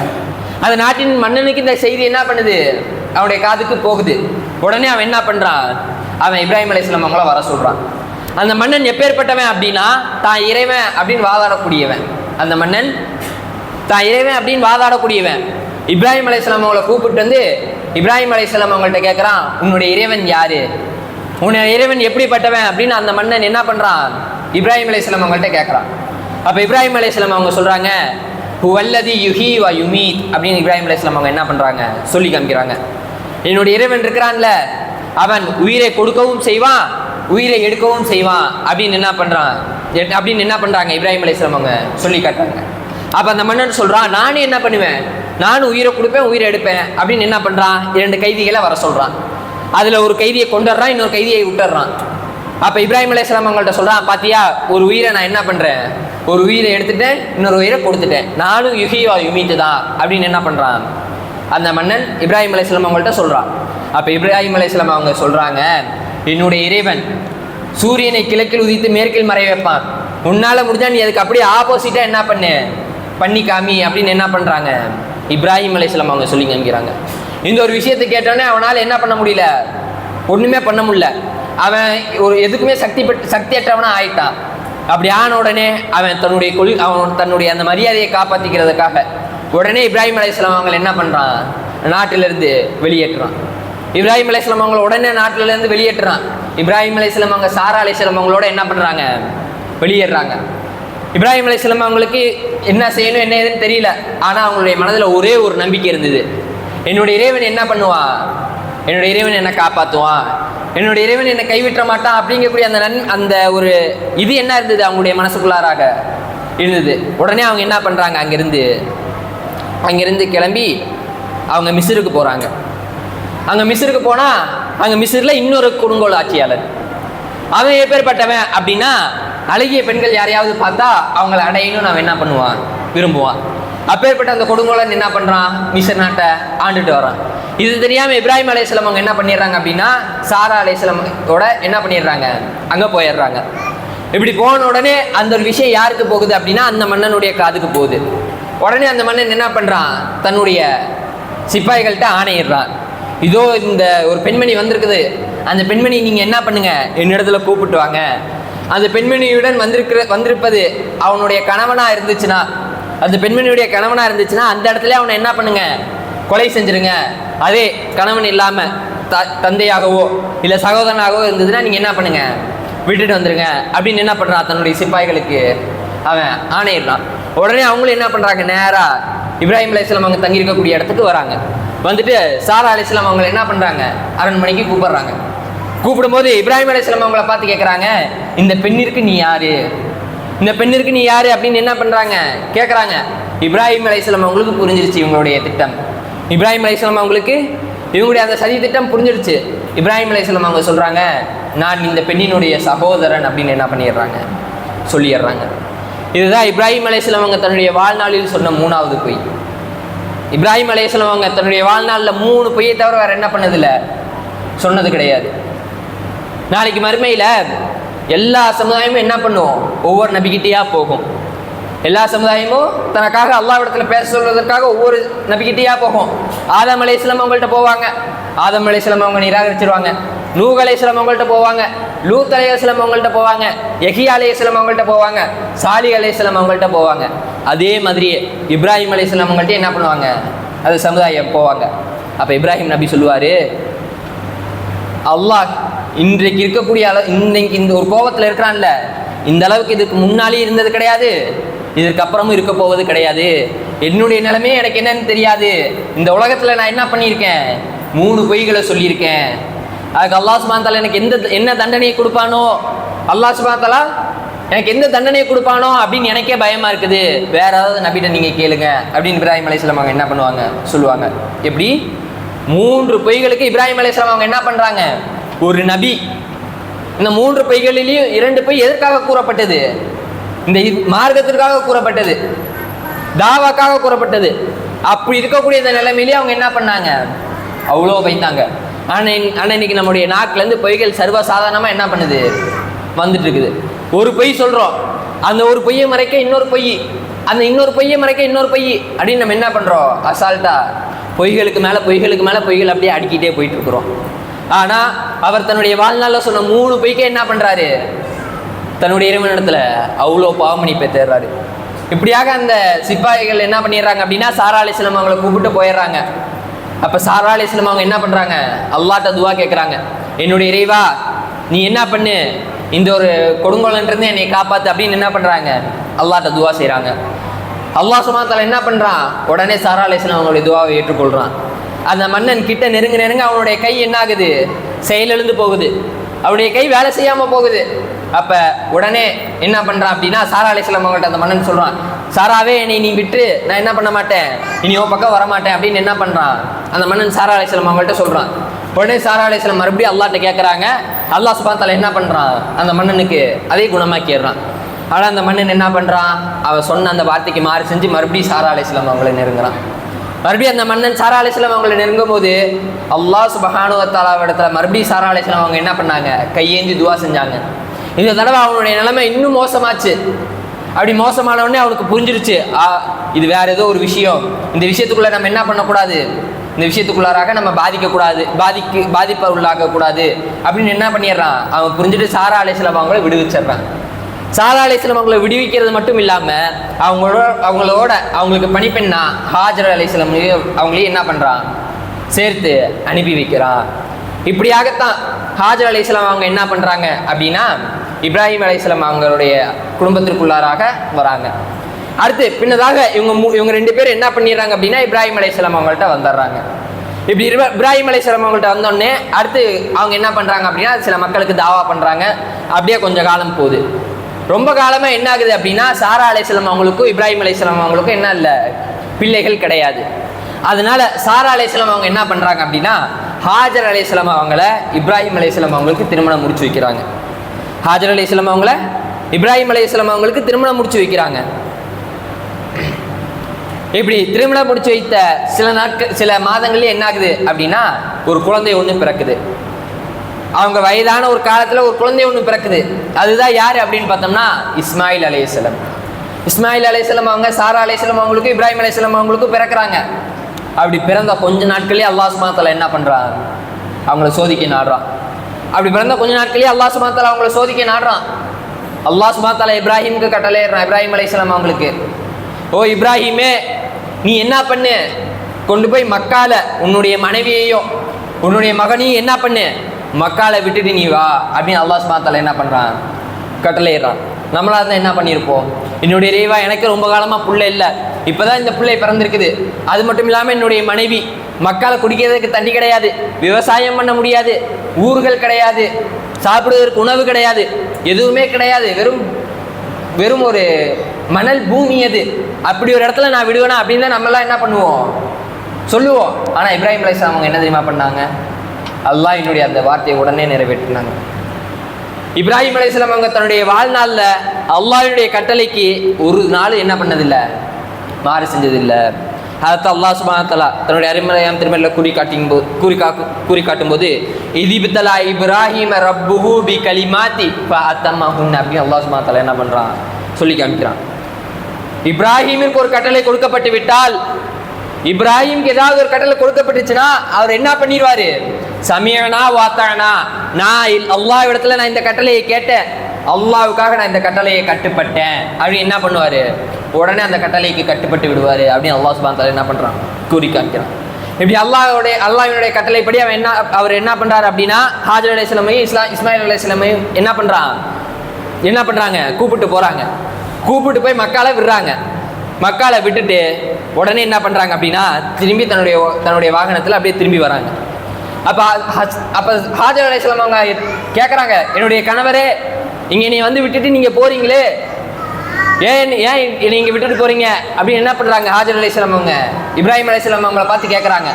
அந்த நாட்டின் மன்னனுக்கு இந்த செய்தி என்ன பண்ணுது, அவனுடைய காதுக்கு போகுது. உடனே அவன் என்ன பண்றான், அவன் இப்ராஹிம் அலைஹிஸ்ஸலாம் அவங்கள வர சொல்றான். அந்த மன்னன் எப்பேற்பட்டவன் அப்படின்னா தான் இறைவன் அப்படின்னு வாதாடக்கூடியவன். அந்த மன்னன் தான் இறைவன் அப்படின்னு வாதாடக்கூடியவன். இப்ராஹிம் அலைஹிஸ்ஸலாம் அவங்கள கூப்பிட்டு வந்து இப்ராஹிம் அலைஹிஸ்ஸலாம் அவங்கள்ட்ட கேட்குறான், உன்னுடைய இறைவன் யாரு, உன்னுடைய இறைவன் எப்படிப்பட்டவன் அப்படின்னு அந்த மன்னன் என்ன பண்றான், இப்ராஹிம் அலைஹிஸ்ஸலாம் அவங்கள்ட்ட கேட்குறான். அப்போ இப்ராஹிம் அலைஹிஸ்ஸலாம் அவங்க சொல்றாங்க, ஹுவல்லதி யுஹி வ யுமீத் அப்படின்னு இப்ராஹிம் அலைஹிஸ்ஸலாம் அவங்க என்ன பண்றாங்க, சொல்லி காமிக்கிறாங்க. என்னுடைய இறைவன் இருக்கிறான்ல, அவன் உயிரை கொடுக்கவும் செய்வான், உயிரை எடுக்கவும் செய்வான் அப்படின்னு என்ன பண்றாங்க இப்ராஹிம் அலைஹிஸ்ஸலாம் அவங்க சொல்லி காட்டுறாங்க. அப்போ அந்த மன்னன் சொல்றான், நானும் என்ன பண்ணுவேன், நானும் உயிரை கொடுப்பேன் உயிரை எடுப்பேன் அப்படின்னு என்ன பண்றான், 2 கைதிகளை வர சொல்றான். அதுல ஒரு கைதியை கொண்டுடுறான், இன்னொரு கைதியை விட்டுறான். அப்ப இப்ராஹிம் அலைஹிஸ்ஸலாம் அவங்கள்ட்ட சொல்றான், பாத்தியா ஒரு உயிரை நான் என்ன பண்றேன், ஒரு உயிரை எடுத்துட்டேன் இன்னொரு உயிரை கொடுத்துட்டேன், நானும் யுஹி வ யுமீத் தான் அப்படின்னு என்ன பண்றான் அந்த மன்னன் இப்ராஹிம் அலைஹிஸ்ஸலாம் அவங்கள்ட்ட சொல்றான். அப்ப இப்ராஹிம் அலைஹிஸ்ஸலாம் அவங்க சொல்றாங்க, என்னுடைய இறைவன் சூரியனை கிழக்கில் உதித்து மேற்கில் மறைய வைப்பான், உன்னால முடிஞ்சா நீ அதுக்கு அப்படியே ஆப்போசிட்டா என்ன பண்ணி காமி அப்படின்னு என்ன பண்றாங்க இப்ராஹிம் அலைஹிஸ்ஸலாம் அவங்க சொல்லி காமிக்கிறாங்க. இந்த ஒரு விஷயத்தை கேட்டோன்னே அவனால் என்ன பண்ண முடியல, ஒண்ணுமே பண்ண முடியல. அவன் ஒரு எதுக்குமே சக்தியற்றவனா ஆயிட்டான். அப்படி ஆன உடனே அவன் தன்னுடைய அந்த மரியாதையை காப்பாற்றிக்கிறதுக்காக உடனே இப்ராஹிம் அலைஹிஸ்ஸலாம் அவங்களை என்ன பண்றான், நாட்டிலிருந்து வெளியேற்றுறான். இப்ராஹிம் அலைஹிஸ்ஸலாம் அவங்கள உடனே நாட்டிலிருந்து வெளியேற்றுறான். இப்ராஹிம் அலைஹிஸ்ஸலாம் அவங்க சாரா அலைஹிஸ்ஸலாம் அவங்களோட என்ன பண்றாங்க, வெளியேறாங்க. இப்ராஹிம் அலைஹிஸ்ஸலாம் அவங்களுக்கு என்ன செய்யணும் என்ன ஏதுன்னு தெரியல. ஆனா அவங்களுடைய மனதில் ஒரே ஒரு நம்பிக்கை இருந்தது, என்னுடைய இறைவன் என்ன பண்ணுவான், என்னுடைய இறைவன் என்னை காப்பாற்றுவான், என்னுடைய இறைவன் என்னை கைவிட்ட மாட்டான் அப்படிங்கக்கூடிய அந்த ஒரு இது என்ன இருந்தது அவங்களுடைய மனசுக்குள்ளாராக இருந்தது. உடனே அவங்க என்ன பண்றாங்க, அங்கிருந்து கிளம்பி அவங்க மிஸ்ருக்கு போறாங்க. அங்க மிஸ்ருக்கு போனா அங்க மிஸ்ர்ல இன்னொரு கொடுங்கோல் ஆட்சியாளர். அவன் எப்பேற்பட்டவன் அப்படின்னா அழகிய பெண்கள் யாரையாவது பார்த்தா அவங்களை அடையணும்னு அவன் என்ன பண்ணுவான், விரும்புவான். அப்பேற்பட்ட அந்த கொடுங்கோலன் என்ன பண்றான், மிஸ்ர் நாட்டை ஆண்டுட்டு வரான். இது தெரியாம இப்ராஹிம் அலைஹிஸ்ஸலாம் அவங்க என்ன பண்ணிடுறாங்க அப்படின்னா சாரா அலைஹிஸ்ஸலாமோட என்ன பண்ணிடுறாங்க, அங்க போயிடுறாங்க. இப்படி போன உடனே அந்த ஒரு விஷயம் யாருக்கு போகுது அப்படின்னா அந்த மன்னனுடைய காதுக்கு போகுது. உடனே அந்த மன்னன் என்ன பண்றான், தன்னுடைய சிப்பாய்கள்கிட்ட ஆணையிடுறான், இதோ இந்த ஒரு பெண்மணி வந்திருக்குது, அந்த பெண்மணி நீங்க என்ன பண்ணுங்க, என்னிடத்துல கூப்பிட்டு வாங்க. அந்த பெண்மணியுடன் வந்திருப்பது அவனுடைய கணவனா இருந்துச்சுன்னா, அந்த பெண்மணியுடைய கணவனா இருந்துச்சுன்னா அந்த இடத்துல அவனை என்ன பண்ணுங்க, கொலை செஞ்சிருங்க. அதே கணவன் இல்லாம தந்தையாகவோ இல்ல சகோதரனாகவோ இருந்ததுன்னா நீங்க என்ன பண்ணுங்க, விட்டுட்டு வந்துருங்க அப்படின்னு என்ன பண்றான், தன்னுடைய சிப்பாய்களுக்கு அவன் ஆணையிடலாம். உடனே அவங்களும் என்ன பண்றாங்க, நேரா இப்ராஹிம் அலைஹிஸ்ஸலாம் அவங்க தங்கி இருக்கக்கூடிய இடத்துக்கு வராங்க. வந்துட்டு சாரா அலைஹிஸ்ஸலாம் அவங்களை என்ன பண்றாங்க, அரண்மனைக்கு கூப்பிடுறாங்க. கூப்பிடும்போது இப்ராஹிம் அலைஹிஸ்ஸலாம் அவங்கள பார்த்து கேட்குறாங்க, இந்த பெண்ணிற்கு நீ யாரு, இந்த பெண்ணிற்கு நீ யாரு அப்படின்னு என்ன பண்றாங்க கேட்குறாங்க. இப்ராஹிம் அலைஹிஸ்ஸலாம் அவங்களுக்கு புரிஞ்சிருச்சு இவங்களுடைய திட்டம். இப்ராஹிம் அலைஹிஸ்ஸலாம் அவங்களுக்கு இவங்களுடைய அந்த சதி திட்டம் புரிஞ்சிருச்சு. இப்ராஹிம் அலைஹிஸ்ஸலாம் அவங்க சொல்றாங்க, நான் இந்த பெண்ணினுடைய சகோதரன் அப்படின்னு என்ன பண்ணிடுறாங்க, சொல்லிடுறாங்க. இதுதான் இப்ராஹிம் அலைஹிஸ்ஸலாம் அவங்க தன்னுடைய வாழ்நாளில் சொன்ன 3வது பொய். இப்ராஹிம் அலைஹிஸ்ஸலாம் அவங்க தன்னுடைய வாழ்நாளில் 3 பொய்யை தவிர வேற என்ன பண்ணதில்லை, சொன்னது கிடையாது. நாளைக்கு மறுமையில எல்லா சமுதாயமும் என்ன பண்ணும், ஒவ்வொரு நபிக்கிட்டையா போகும். எல்லா சமுதாயமும் தனக்காக அல்லாஹ்விடத்துல பேச சொல்வதற்காக ஒவ்வொரு நபிக்கிட்டையா போகும். ஆதம் அலைஹிஸ்ஸலாம் அவங்கள்ட்ட போவாங்க, ஆதம் அலைஹிஸ்ஸலாம் அவங்க நிராகரிச்சிருவாங்க. நூஹ் அலைஹிஸ்ஸலாம் அவங்கள்ட்ட போவாங்க, லூத் அலைஹிஸ்ஸலாம் அவங்கள்ட்ட போவாங்க, யஹ்யா அலைஹிஸ்ஸலாம் அவங்கள்ட்ட போவாங்க, சாலிஹ் அலைஹிஸ்ஸலாம் அவங்கள்ட்ட போவாங்க. அதே மாதிரியே இப்ராஹிம் அலைஹிஸ்ஸலாம் அவங்கள்ட்ட என்ன பண்ணுவாங்க, அது சமுதாயம் போவாங்க. அப்ப இப்ராஹிம் நபி சொல்லுவாரு, அல்லாஹ் இன்றைக்கு இருக்கக்கூடிய இன்னைக்கு இந்த ஒரு கோபத்தில் இருக்கிறான்ல, இந்த அளவுக்கு இதுக்கு முன்னாலே இருந்தது கிடையாது, இதற்கு அப்புறமும் இருக்க போவது கிடையாது. என்னுடைய நிலைமையே எனக்கு என்னன்னு தெரியாது. இந்த உலகத்துல நான் என்ன பண்ணியிருக்கேன், 3 பொய்களை சொல்லியிருக்கேன். அதுக்கு அல்லாஹ் சுப்ஹானஹு வ தஆலா எனக்கு என்ன தண்டனையை கொடுப்பானோ, அல்லாஹ் சுப்ஹானஹு வ தஆலா எனக்கு எந்த தண்டனையை கொடுப்பானோ அப்படின்னு எனக்கே பயமா இருக்குது. வேற ஏதாவது நபிட்ட நீங்க கேளுங்க அப்படின்னு இப்ராஹிம் அலைஹிஸ்ஸலாம் அவங்க என்ன பண்ணுவாங்க, சொல்லுவாங்க. எப்படி 3 பொய்களுக்கு இப்ராஹிம் அலைஹிஸ்ஸலாம் அவங்க என்ன பண்றாங்க, ஒரு நபி. இந்த 3 பொய்களிலையும் 2 பொய் எதற்காக கூறப்பட்டது, இந்த மார்க்கத்திற்காக கூறப்பட்டது, தாவாக்காக கூறப்பட்டது. அப்படி இருக்கக்கூடிய இந்த நிலைமையிலேயே அவங்க என்ன பண்ணாங்க, அவ்வளோ பயந்தாங்க. ஆனால் இன்னைக்கு நம்முடைய நாட்டிலேருந்து பொய்கள் சர்வசாதாரணமாக என்ன பண்ணுது, வந்துட்டு இருக்குது. ஒரு பொய் சொல்கிறோம், அந்த ஒரு பொய்யை மறைக்க இன்னொரு பொய், அந்த இன்னொரு பொய்யை மறைக்க இன்னொரு பொய் அப்படின்னு நம்ம என்ன பண்ணுறோம், அசால்ட்டாக பொய்களுக்கு மேலே பொய்கள் அப்படியே அடிக்கிட்டே போயிட்டு இருக்கிறோம். ஆனால் அவர் தன்னுடைய வாழ்நாளில் சொன்ன 3 பொய்க்கே என்ன பண்ணுறாரு, தன்னுடைய இறைவனிடத்தில் அவ்வளோ பாவமன்னிப்பை தேடுறாரு. இப்படியாக அந்த சிப்பாய்கள் என்ன பண்ணிடுறாங்க அப்படின்னா சாரா அலைஹிஸ்ஸலாம் அவங்களை கூப்பிட்டு போயிடுறாங்க. அப்போ சாரா அலைஹிஸ்ஸலாம் அவங்க என்ன பண்ணுறாங்க, அல்லாஹ்ட்ட துவா கேட்குறாங்க. என்னுடைய இறைவா நீ என்ன பண்ணு, இந்த ஒரு கொடுங்கோலன்றது என்னை காப்பாற்று அப்படின்னு என்ன பண்ணுறாங்க, அல்லாஹ்ட்ட துவா செய்கிறாங்க. அல்லாஹ் சுப்ஹானஹு வ தஆலா என்ன பண்ணுறான், உடனே சாரா அலைஹிஸ்ஸலாம் அவங்களுடைய துவாவை ஏற்றுக்கொள்கிறான். அந்த மன்னன் கிட்ட நெருங்க அவனுடைய கை என்ன ஆகுது, செயலிழந்து போகுது, அவருடைய கை வேலை செய்யாமல் போகுது. அப்போ உடனே என்ன பண்ணுறான் அப்படின்னா சாரா அலைஹிஸ்ஸலாம் அவங்கள்ட்ட அந்த மன்னன் சொல்கிறான், சாராவே என்னை நீ விட்டு நான் என்ன பண்ண மாட்டேன், இனி உன் பக்கம் வரமாட்டேன் அப்படின்னு என்ன பண்ணுறான் அந்த மன்னன் சாரா அலைஹிஸ்ஸலாம் அவங்கள்ட்ட சொல்கிறான். உடனே சாரா அலைஹிஸ்ஸலாம் மறுபடியும் அல்லாஹ்ட்ட கேட்குறாங்க. அல்லாஹ் சுப்ஹானஹு வ தஆலா என்ன பண்ணுறான், அந்த மன்னனுக்கு அதே குணமாக்கிடுறான். ஆனால் அந்த மன்னன் என்ன பண்ணுறான், அவன் சொன்ன அந்த வார்த்தைக்கு மாறு செஞ்சு மறுபடியும் சாரா அலைஹிஸ்ஸலாம் அவங்களை நெருங்குறான். மறுபடியும் அந்த மன்னன் சாரா அலைஹிஸ்ஸலாம் அவங்களை நெருங்கும் போது அல்லாஹ் சுப்ஹானஹு வ தஆலா இடத்துல மறுபடியும் சாரா அலைஹிஸ்ஸலாம் அவங்க என்ன பண்ணாங்க, கையேந்தி துவா செஞ்சாங்க. இந்த தடவை அவனுடைய நிலைமை இன்னும் மோசமாச்சு. அப்படி மோசமான உடனே அவனுக்கு புரிஞ்சிருச்சு, இது வேற ஏதோ ஒரு விஷயம், இந்த விஷயத்துக்குள்ள நம்ம என்ன பண்ணக்கூடாது, இந்த விஷயத்துக்குள்ளாராக நம்ம பாதிப்பை உள்ளாக்கக்கூடாது அப்படின்னு என்ன பண்ணிடுறான். அவன் புரிஞ்சுட்டு சாரா அலைஹிஸ்ஸலாம் அவங்கள விடுவிச்சிடுறான். சாரா அலைஹிஸ்ஸலாம் அவங்கள விடுவிக்கிறது மட்டும் இல்லாமல் அவங்களோட அவங்களுக்கு பணிப்பெண்ணா ஹாஜர் அலைஹிஸ்ஸலாம் அவங்களையும் என்ன பண்ணுறான், சேர்த்து அனுப்பி வைக்கிறான். இப்படியாகத்தான் ஹாஜர் அலைஹிஸ்ஸலாம் அவங்க என்ன பண்ணுறாங்க அப்படின்னா இப்ராஹிம் அலைஹிஸ்ஸலாம் அவங்களுடைய குடும்பத்திற்குள்ளாராக வராங்க. அடுத்து பின்னதாக இவங்க 2 பேரும் என்ன பண்ணிடுறாங்க அப்படின்னா இப்ராஹிம் அலைஹிஸ்ஸலாம் அவங்கள்ட்ட வந்துடுறாங்க. இப்படி இப்ராஹிம் அலைஹிஸ்ஸலாம் அவங்கள்ட்ட வந்தோடனே அடுத்து அவங்க என்ன பண்ணுறாங்க அப்படின்னா சில மக்களுக்கு தாவா பண்ணுறாங்க. அப்படியே கொஞ்சம் காலம் போகுது. ரொம்ப காலமாக என்ன ஆகுது அப்படின்னா சாரா அலைஹிஸ்ஸலாம் அவங்களுக்கும் இப்ராஹிம் அலைஹிஸ்ஸலாம் அவங்களுக்கும் என்ன இல்லை, பிள்ளைகள் கிடையாது. அதனால சாரா அலைஹிஸ்ஸலாம் அவங்க என்ன பண்ணுறாங்க அப்படின்னா ஹாஜர் அலைஹிஸ்ஸலாம் அவங்கள இப்ராஹிம் அலைஹிஸ்ஸலாம் அவங்களுக்கு திருமணம் முடிச்சு வைக்கிறாங்க. ஹாஜர் அலைஹிஸ்ஸலாம் அவங்கள இப்ராஹிம் அலைஹிஸ்ஸலாம் அவங்களுக்கு திருமணம் முடிச்சு வைக்கிறாங்க. இப்படி திருமணம் முடிச்சு வைத்த சில மாதங்கள்லேயே என்ன ஆகுது அப்படின்னா ஒரு குழந்தை ஒன்று பிறக்குது. அவங்க வயதான ஒரு காலத்தில் ஒரு குழந்தை ஒன்று பிறக்குது. அதுதான் யார் அப்படின்னு பார்த்தோம்னா இஸ்மாயில் அலைஹிஸ்ஸலாம். இஸ்மாயில் அலைஹிஸ்ஸலாம் அவங்க சாரா அலைஹிஸ்ஸலாம் அவங்களுக்கும் இப்ராஹிம் அலைஹிஸ்ஸலாம் அவங்களுக்கும் பிறக்கிறாங்க. அப்படி பிறந்த கொஞ்ச நாட்களே அல்லாஹ் சுப்ஹானஹு வ தஆலா என்ன பண்ணுறான், அவங்கள சோதிக்க நாடுறான். அப்படி பிறந்த கொஞ்ச நாட்களே அல்லாஹ் சுப்ஹானஹு வ தஆலா அவங்கள சோதிக்க நாடுறான். அல்லாஹ் சுப்ஹானஹு வ தஆலா இப்ராஹிமுக்கு கட்டளையிடுறான். இப்ராஹிம் அலைஹிஸ்ஸலாம் அவங்களுக்கு, ஓ இப்ராஹிமே நீ என்ன பண்ணு, கொண்டு போய் மக்கால உன்னுடைய மனைவியையும் உன்னுடைய மகனையும் என்ன பண்ணு, மக்காலை விட்டுட்டு நீ வா அப்படின்னு அல்லாஹ் சுப்ஹானஹு வ தஆலா என்ன பண்ணுறான், கட்டளையிடுறான். நம்மளாக தான் என்ன பண்ணியிருப்போம், என்னுடைய இறைவா எனக்கு ரொம்ப காலமாக புள்ளை இல்லை, இப்போ தான் இந்த பிள்ளை பிறந்திருக்குது, அது மட்டும் இல்லாமல் என்னுடைய மனைவி மக்கால குடிக்கிறதுக்கு தண்ணி கிடையாது, விவசாயம் பண்ண முடியாது, ஊர்கள் கிடையாது, சாப்பிடுவதற்கு உணவு கிடையாது, எதுவுமே கிடையாது, வெறும் ஒரு மணல் பூமி அது. அப்படி ஒரு இடத்துல நான் விடுவேனா அப்படின்னு தான் நம்மளாம் என்ன பண்ணுவோம், சொல்லுவோம். ஆனால் இப்ராஹிம் அலைஹிஸ்ஸலாம் அவங்க என்ன தெரியுமா பண்ணாங்க, அல்லாஹ் என்னுடைய அந்த வார்த்தையை உடனே நிறைவேற்றினாங்க. இப்ராஹிம் அலைஹிஸ்ஸலாம் அவங்க தன்னுடைய வாழ்நாளில் அல்லாஹ்வுடைய கட்டளைக்கு ஒரு நாள் என்ன பண்ணதில்லை, மாறு செஞ்சதில்லை. அதை அல்லாஹ் சுப்ஹானஹு வ தஆலா தன்னுடைய அருமையான திருமறையில் கூறி காட்டும்போது இதிப்தலா இப்ராஹிம ரப்புஹு பி கலிமாத்தி ஃபஅத்தமஹுன் அப்படின்னு அல்லாஹ் சுப்ஹானஹு வ தஆலா என்ன பண்ணுறான், சொல்லி காமிக்கிறான். இப்ராஹிமிற்கு ஒரு கட்டளை கொடுக்கப்பட்டு விட்டால், இப்ராஹிம்க்கு ஏதாவது ஒரு கட்டளை கொடுக்கப்பட்டுச்சுன்னா அவர் என்ன பண்ணிடுவாரு, சமியனா வாத்தானா, நான் அல்லாஹ் இடத்துல நான் இந்த கட்டளையை கேட்டேன், அல்லாஹ்வுக்காக நான் இந்த கட்டளையை கட்டுப்பட்டேன் அப்படின்னு என்ன பண்ணுவார், உடனே அந்த கட்டளைக்கு கட்டுப்பட்டு விடுவார் அப்படின்னு அல்லாஹ் சுப்ஹானஹு வ தஆலா என்ன பண்ணுறான், கூறி காமிக்கிறான். இப்படி அல்லாஹ்வுடைய கட்டளைப்படி அவர் என்ன பண்ணுறாரு அப்படின்னா ஹாஜர் அலைஹிஸ்ஸலாமையும் இஸ்மாயில் அலைஹிஸ்ஸலாமையும் என்ன பண்ணுறாங்க, கூப்பிட்டு போகிறாங்க. கூப்பிட்டு போய் மக்கால விடுறாங்க. மக்கால விட்டுட்டு உடனே என்ன பண்றாங்க அப்படின்னா திரும்பி தன்னுடைய வாகனத்தில் அப்படியே திரும்பி வராங்க. அப்ப ஹாஜர் அலைஹிஸ்ஸலாம் அவங்க கேட்குறாங்க, என்னுடைய கணவரே இங்க நீ வந்து விட்டுட்டு நீங்க போறீங்களே, ஏன் நீங்க விட்டுட்டு போறீங்க அப்படின்னு என்ன பண்றாங்க ஹாஜர் அலைஹிஸ்ஸலாம் அவங்க இப்ராஹிம் அலைஹிஸ்ஸலாம் அவங்கள பார்த்து கேட்குறாங்க.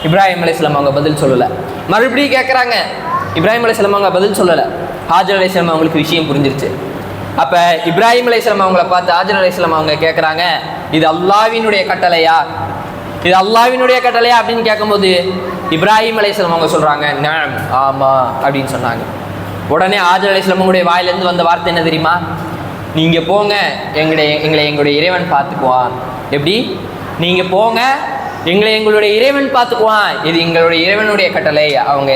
இப்ராஹிம் அலைஹிஸ்ஸலாம் அவங்க பதில் சொல்லலை. மறுபடியும் கேட்குறாங்க, இப்ராஹிம் அலைஹிஸ்ஸலாம் அவங்க பதில் சொல்லலை. ஹாஜர் அலைஹிஸ்ஸலாம் அவங்களுக்கு விஷயம் புரிஞ்சிருச்சு. அப்ப இப்ராஹிம் அலைஹிஸ்ஸலாம் அவங்கள பார்த்து ஹாஜர் அலைஹிஸ்ஸலாம் அவங்க கேட்குறாங்க, இது அல்லாஹ்வினுடைய கட்டளையா, இது அல்லாஹ்வினுடைய கட்டளையா அப்படின்னு கேட்கும்போது இப்ராஹிம் அலைஹிஸ்ஸலாம் அவங்க சொல்றாங்க, நஅம், ஆமா அப்படின்னு சொன்னாங்க. உடனே ஹாஜர் அலைஹிஸ்ஸலாம் அவங்களுடைய வாயிலிருந்து வந்த வார்த்தை என்ன தெரியுமா? நீங்க போங்க, எங்களுடைய இறைவன் பார்த்துக்குவான். எப்படி? நீங்க போங்க, எங்களுடைய இறைவன் பார்த்துக்குவான், இது எங்களுடைய இறைவனுடைய கட்டளை,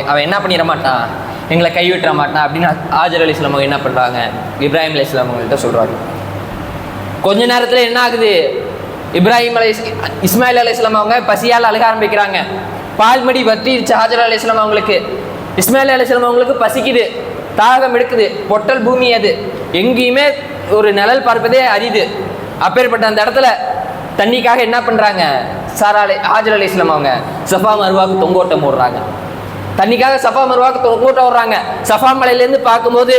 அவன் என்ன பண்ணிட மாட்டான், எங்களை கைவிட்டுற மாட்டான் அப்படின்னு ஹாஜர் அலைஹிஸ்ஸலாம் அவங்க என்ன பண்றாங்க இப்ராஹிம் அலைஹிஸ்ஸலாம் அவங்கள்ட்ட சொல்றாங்க. கொஞ்ச நேரத்தில் என்ன ஆகுது, இஸ்மாயில் அலைஹிஸ்ஸலாம் அவங்க பசியால் அழுக ஆரம்பிக்கிறாங்க. பால்மடி வற்றிடுச்சு ஹாஜர் அலைஹிஸ்ஸலாம் அவங்களுக்கு. இஸ்மாயில் அலைஹிஸ்ஸலாம் அவங்களுக்கு பசிக்குது, தாகம் எடுக்குது, பொட்டல் பூமி அது, எங்கேயுமே ஒரு நிழல் பார்ப்பதே அரிது. அப்பேற்பட்ட அந்த இடத்துல தண்ணிக்காக என்ன பண்றாங்க ஹாஜர் அலைஹிஸ்ஸலாம் அவங்க சஃபா மருவாக்கு தொங்கோட்டம் போடுறாங்க. தண்ணிக்காக சஃபா மருவாக்கு தொங்கோட்டம் விடுறாங்க. சஃபா மலையிலேருந்து பார்க்கும்போது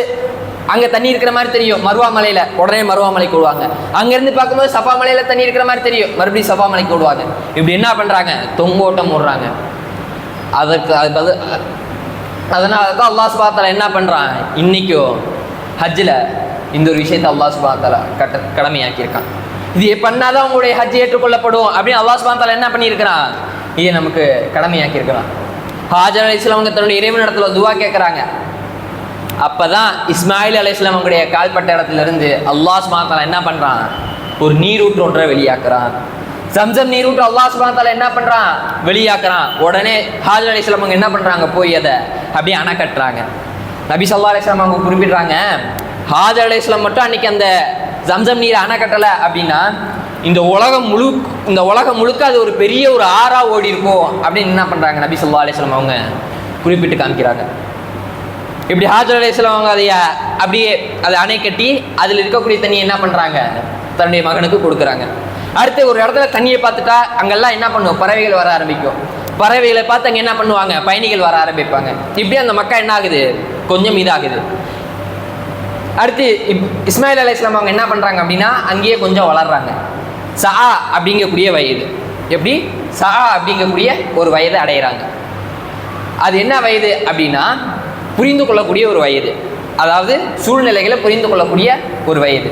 அங்கே தண்ணி இருக்கிற மாதிரி தெரியும், மருவா மலையில உடனே மருவா மலைக்கு விடுவாங்க. அங்கேருந்து பார்க்கும்போது சஃபா மலையில தண்ணி இருக்கிற மாதிரி தெரியும், மறுபடியும் சஃபா மலைக்கு விடுவாங்க. இப்படி என்ன பண்றாங்க, தொங்கோட்டம் போடுறாங்க. அதனால தான் அல்லாஹ் சுப்ஹானஹு வ தஆலா என்ன பண்றான், இன்னைக்கும் ஹஜ்ஜில் இந்த ஒரு விஷயத்தை அல்லாஹ் சுப்ஹானஹு வ தஆலா கடமையாக்கியிருக்கான். இது பண்ணாதான் உங்களுடைய ஹஜ் ஏற்றுக்கொள்ளப்படும் அப்படின்னு அல்லாஹ் சுப்ஹானஹு வ தஆலா என்ன பண்ணியிருக்கிறான், இதை நமக்கு கடமையாக்கியிருக்கிறான். ஹாஜர் அலைஹிஸ்ஸலாம் அவங்க தன்னுடைய இறைவனிடத்துல துவா கேட்குறாங்க. அப்பதான் இஸ்மாயில் அலைஹிஸ்ஸலாம் அவங்களுடைய கால்பட்ட இடத்துல இருந்து அல்லாஹ் சுப்ஹானஹு வ தஆலா என்ன பண்றான், ஒரு நீரூற்று ஒன்றை வெளியாக்குறான். சம்சம் நீரூற்று அல்லாஹ் சுப்ஹானஹு வ தஆலா என்ன பண்றான், வெளியாக்குறான். உடனே ஹாஜர் அலைஹிஸ்ஸலாம் அவங்க என்ன பண்றாங்க, போய் அதை அப்படியே அணை கட்டுறாங்க. நபி ஸல்லல்லாஹு அலைஹி வஸல்லம் அவங்க குறிப்பிடுறாங்க, ஹாஜர் அலைஹிஸ்ஸலாம் மட்டும் அன்னைக்கு அந்த சம்சம் நீரை அணை கட்டலை அப்படின்னா இந்த உலகம் முழுக்க அது ஒரு பெரிய ஒரு ஆறா ஓடி இருக்கும் அப்படின்னு என்ன பண்றாங்க நபி ஸல்லல்லாஹு அலைஹி வஸல்லம் அவங்க குறிப்பிட்டு காமிக்கிறாங்க. இப்படி ஹாஜர் அலைஹிஸ்ஸலாம் அவங்க அப்படியே அதை அணை கட்டி அதில் இருக்கக்கூடிய தண்ணியை என்ன பண்றாங்க, தன்னுடைய மகனுக்கு கொடுக்குறாங்க. அடுத்து ஒரு இடத்துல தண்ணியை பார்த்துட்டா அங்கெல்லாம் என்ன பண்ணுவோம், பறவைகள் வர ஆரம்பிக்கும். பறவைகளை பார்த்து அங்கே என்ன பண்ணுவாங்க, பயணிகள் வர ஆரம்பிப்பாங்க. இப்படி அந்த மக்கா என்ன ஆகுது, கொஞ்சம் இதாகுது. அடுத்து இஸ்மாயில் அலைஹிஸ்ஸலாம் அவங்க என்ன பண்றாங்க அப்படின்னா அங்கேயே கொஞ்சம் வளர்றாங்க. சஆ அப்படிங்கக்கூடிய வயது, எப்படி சஆ அப்படிங்கக்கூடிய ஒரு வயதை அடையிறாங்க. அது என்ன வயது அப்படின்னா புரிந்து கொள்ளக்கூடிய ஒரு வயது, அதாவது சூழ்நிலைகளை புரிந்து கொள்ளக்கூடிய ஒரு வயது.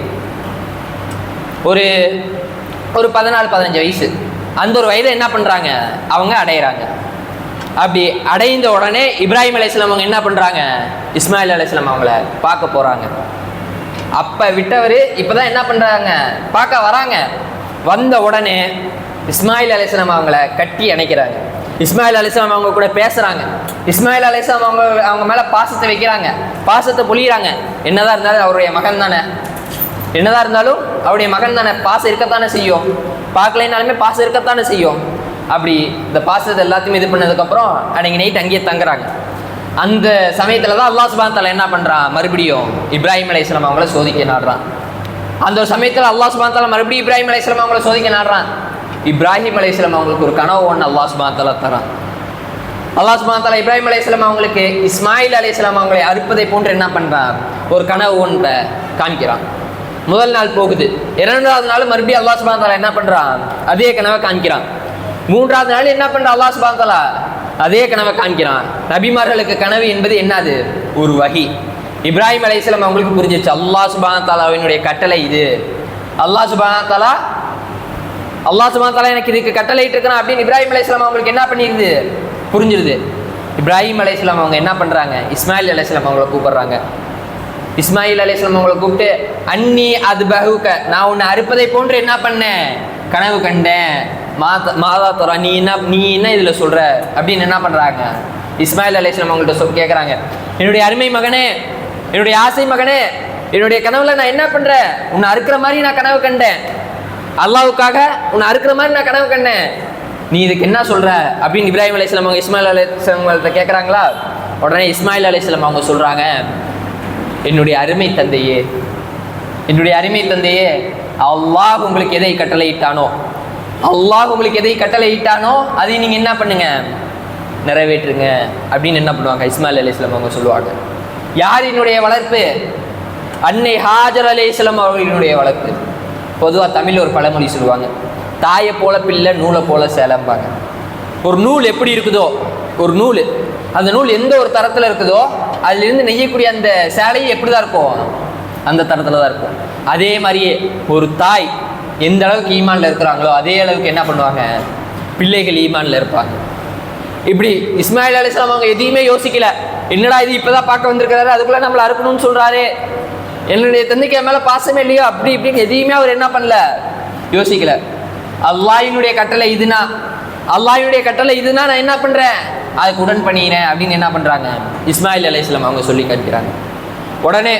ஒரு 14-15 வயசு, அந்த ஒரு வயதை என்ன பண்றாங்க அவங்க அடையிறாங்க. அப்படி அடைந்த உடனே இப்ராஹிம் அலைஹிஸ்ஸலாம் அவங்க என்ன பண்றாங்க, இஸ்மாயில் அலைஹிஸ்ஸலாம் அவங்கள பார்க்க போறாங்க. அப்ப விட்டவர் இப்பதான் என்ன பண்றாங்க, பார்க்க வராங்க. வந்த உடனே இஸ்மாயில் அலைஹிஸ்ஸலாம் அவங்கள கட்டி அணைக்கிறாங்க. இஸ்மாயில் அலைஹிஸ்ஸலாம் அவங்க கூட பேசுறாங்க. இஸ்மாயில் அலைஹிஸ்ஸலாம் அவங்க மேல பாசத்தை வைக்கிறாங்க, பாசத்தை பொழியிறாங்க. என்னதான் இருந்தாலும் அவருடைய மகன் தானே, என்னதான் இருந்தாலும் அவருடைய மகன் தானே, பாசம் இருக்கத்தானே செய்யும், பார்க்கலைனாலுமே பாசம் இருக்கத்தானே செய்யும். அப்படி இந்த பாசத்தை எல்லாத்தையுமே இது பண்ணதுக்கப்புறம் அன்னைக்கு நைட் அங்கேயே தங்குறாங்க. அந்த சமயத்தில் தான் அல்லாஹ் சுப்ஹானஹு வ தஆலா என்ன பண்ணுறான், மறுபடியும் இப்ராஹிம் அலைஹிஸ்ஸலாம் அவங்கள சோதிக்க நாடுறான். அந்த ஒரு சமயத்தில் அல்லாஹ் சுப்ஹானஹு வ தஆலா மறுபடியும் இப்ராஹிம் அலைஹிஸ்ஸலாம் அவங்கள சோதிக்க நாடுறான். இப்ராஹிம் அலைஹிஸ்ஸலாம் அவங்களுக்கு ஒரு கனவு ஒன்று அல்லாஹ் சுப்ஹானஹு வ தஆலா தரான். அல்லாஹ் சுப்ஹானஹு வ தஆலா இப்ராஹிம் அலைஹிஸ்ஸலாம் அவங்களுக்கு இஸ்மாயில் அலைஹிஸ்ஸலாம் அவங்களை அறுப்பதை போன்று என்ன பண்ணுறான், ஒரு கனவு ஒன்றை காமிக்கிறான். முதல் நாள் போகுது, 2வது நாள் மறுபடியும் அல்லாஹ் சுப்ஹானஹு வ தஆலா என்ன பண்ணுறான், அதே கனவை காமிக்கிறான். 3வது நாள் என்ன பண்ணுறான் அல்லாஹ் சுப்ஹானஹு வ தஆலா, அதே கனவை காமிக்கிறான். நபிமார்களுக்கு கனவு என்பது என்னது, ஒரு வஹி. இப்ராஹிம் அலைஹிஸ்ஸலாம் அவங்களுக்கு புரிஞ்சிச்சு, அல்லாஹ் சுப்ஹானஹு வ தஆலாவினுடைய கட்டளை இது, அல்லாஹ் சுப்ஹானஹு வ தஆலா எனக்கு இதுக்கு கட்டளை இருக்கிறான் அப்படின்னு இப்ராஹிம் அலைஹிஸ்ஸலாம் அவங்களுக்கு என்ன பண்ணிடுது, புரிஞ்சிருது. இப்ராஹிம் அலைஹிஸ்ஸலாம் அவங்க என்ன பண்றாங்க, இஸ்மாயில் அலைஹிஸ்ஸலாம் அவங்கள கூப்பிடுறாங்க. இஸ்மாயில் அலைஹிஸ்ஸலாம் அவங்களை கூப்பிட்டு அன்னி அத்பஹுக, நான் உன்னை அறுப்பதை போன்று என்ன பண்ணேன், கனவு கண்டேன். மாதா தோரா, நீ என்ன இதில் சொல்ற அப்படின்னு என்ன பண்றாங்க, இஸ்மாயில் அலைஹிஸ்ஸலாம் அவங்கள்ட்ட கேட்குறாங்க, என்னுடைய அருமை மகனே, என்னுடைய ஆசை மகனே, என்னுடைய கனவுல நான் என்ன பண்றேன், உன்னை அறுக்கிற மாதிரி நான் கனவு கண்டேன், அல்லாஹ்வுக்காக உன்னை அறுக்கிற மாதிரி நான் கனவு கண்டேன், நீ இதுக்கு என்ன சொல்ற அப்படின்னு இப்ராஹிம் அலைஹிஸ்ஸலாம் அவங்க இஸ்மாயில் அலைஹிஸ்ஸலாம் அவங்கள்ட்ட கேட்குறாங்களா. உடனே இஸ்மாயில் அலைஹிஸ்ஸலாம் அவங்க சொல்றாங்க, என்னுடைய அருமை தந்தையே, என்னுடைய அருமை தந்தையே, அல்லாஹ் உங்களுக்கு எதை கட்டளையிட்டானோ அதை நீங்க என்ன பண்ணுங்க, நிறைவேற்றுங்க அப்படின்னு என்ன பண்ணுவாங்க இஸ்மாயில் அலைஹிஸ்ஸலாம் அவங்க சொல்லுவாங்க. யாரினுடைய வளர்ப்பு? அன்னை ஹாஜர் அலைஹிஸ்ஸலாம் அவர்களினுடைய வளர்ப்பு. பொதுவாக தமிழ் ஒரு பழமொழி சொல்லுவாங்க, தாயை போல பிள்ளை நூலை போல சேலம்பாங்க. ஒரு நூல் எப்படி இருக்குதோ, ஒரு நூல், அந்த நூல் எந்த ஒரு தரத்தில் இருக்குதோ அதிலிருந்து நெய்யக்கூடிய அந்த சேலை எப்படி தான் இருக்கும், அந்த தரத்தில் தான் இருக்கும். அதே மாதிரியே ஒரு தாய் எந்த அளவுக்கு ஈமான்ல இருக்கிறாங்களோ அதே அளவுக்கு என்ன பண்ணுவாங்க, பிள்ளைகள் ஈமான்ல இருப்பாங்க. இப்படி இஸ்மாயில் அலைஹிஸ்ஸலாம் அவங்க எதையுமே யோசிக்கல. என்னடா இது இப்பதான் பார்க்க வந்திருக்கிறாரு, அதுக்குள்ள நம்மளை அறுக்கணும்னு சொல்றாரு, என்னுடைய தந்தைக்கு என் மேல பாசமே இல்லையோ அப்படி இப்படின்னு எதையுமே அவர் என்ன பண்ணல, யோசிக்கல. அல்லாஹ்வினுடைய கட்டளை இதுனா நான் என்ன பண்றேன், அதுக்கு உடன் பண்ணிக்கிறேன் அப்படின்னு என்ன பண்றாங்க இஸ்மாயில் அலைஹிஸ்ஸலாம் அவங்க சொல்லி காட்டுறாங்க. உடனே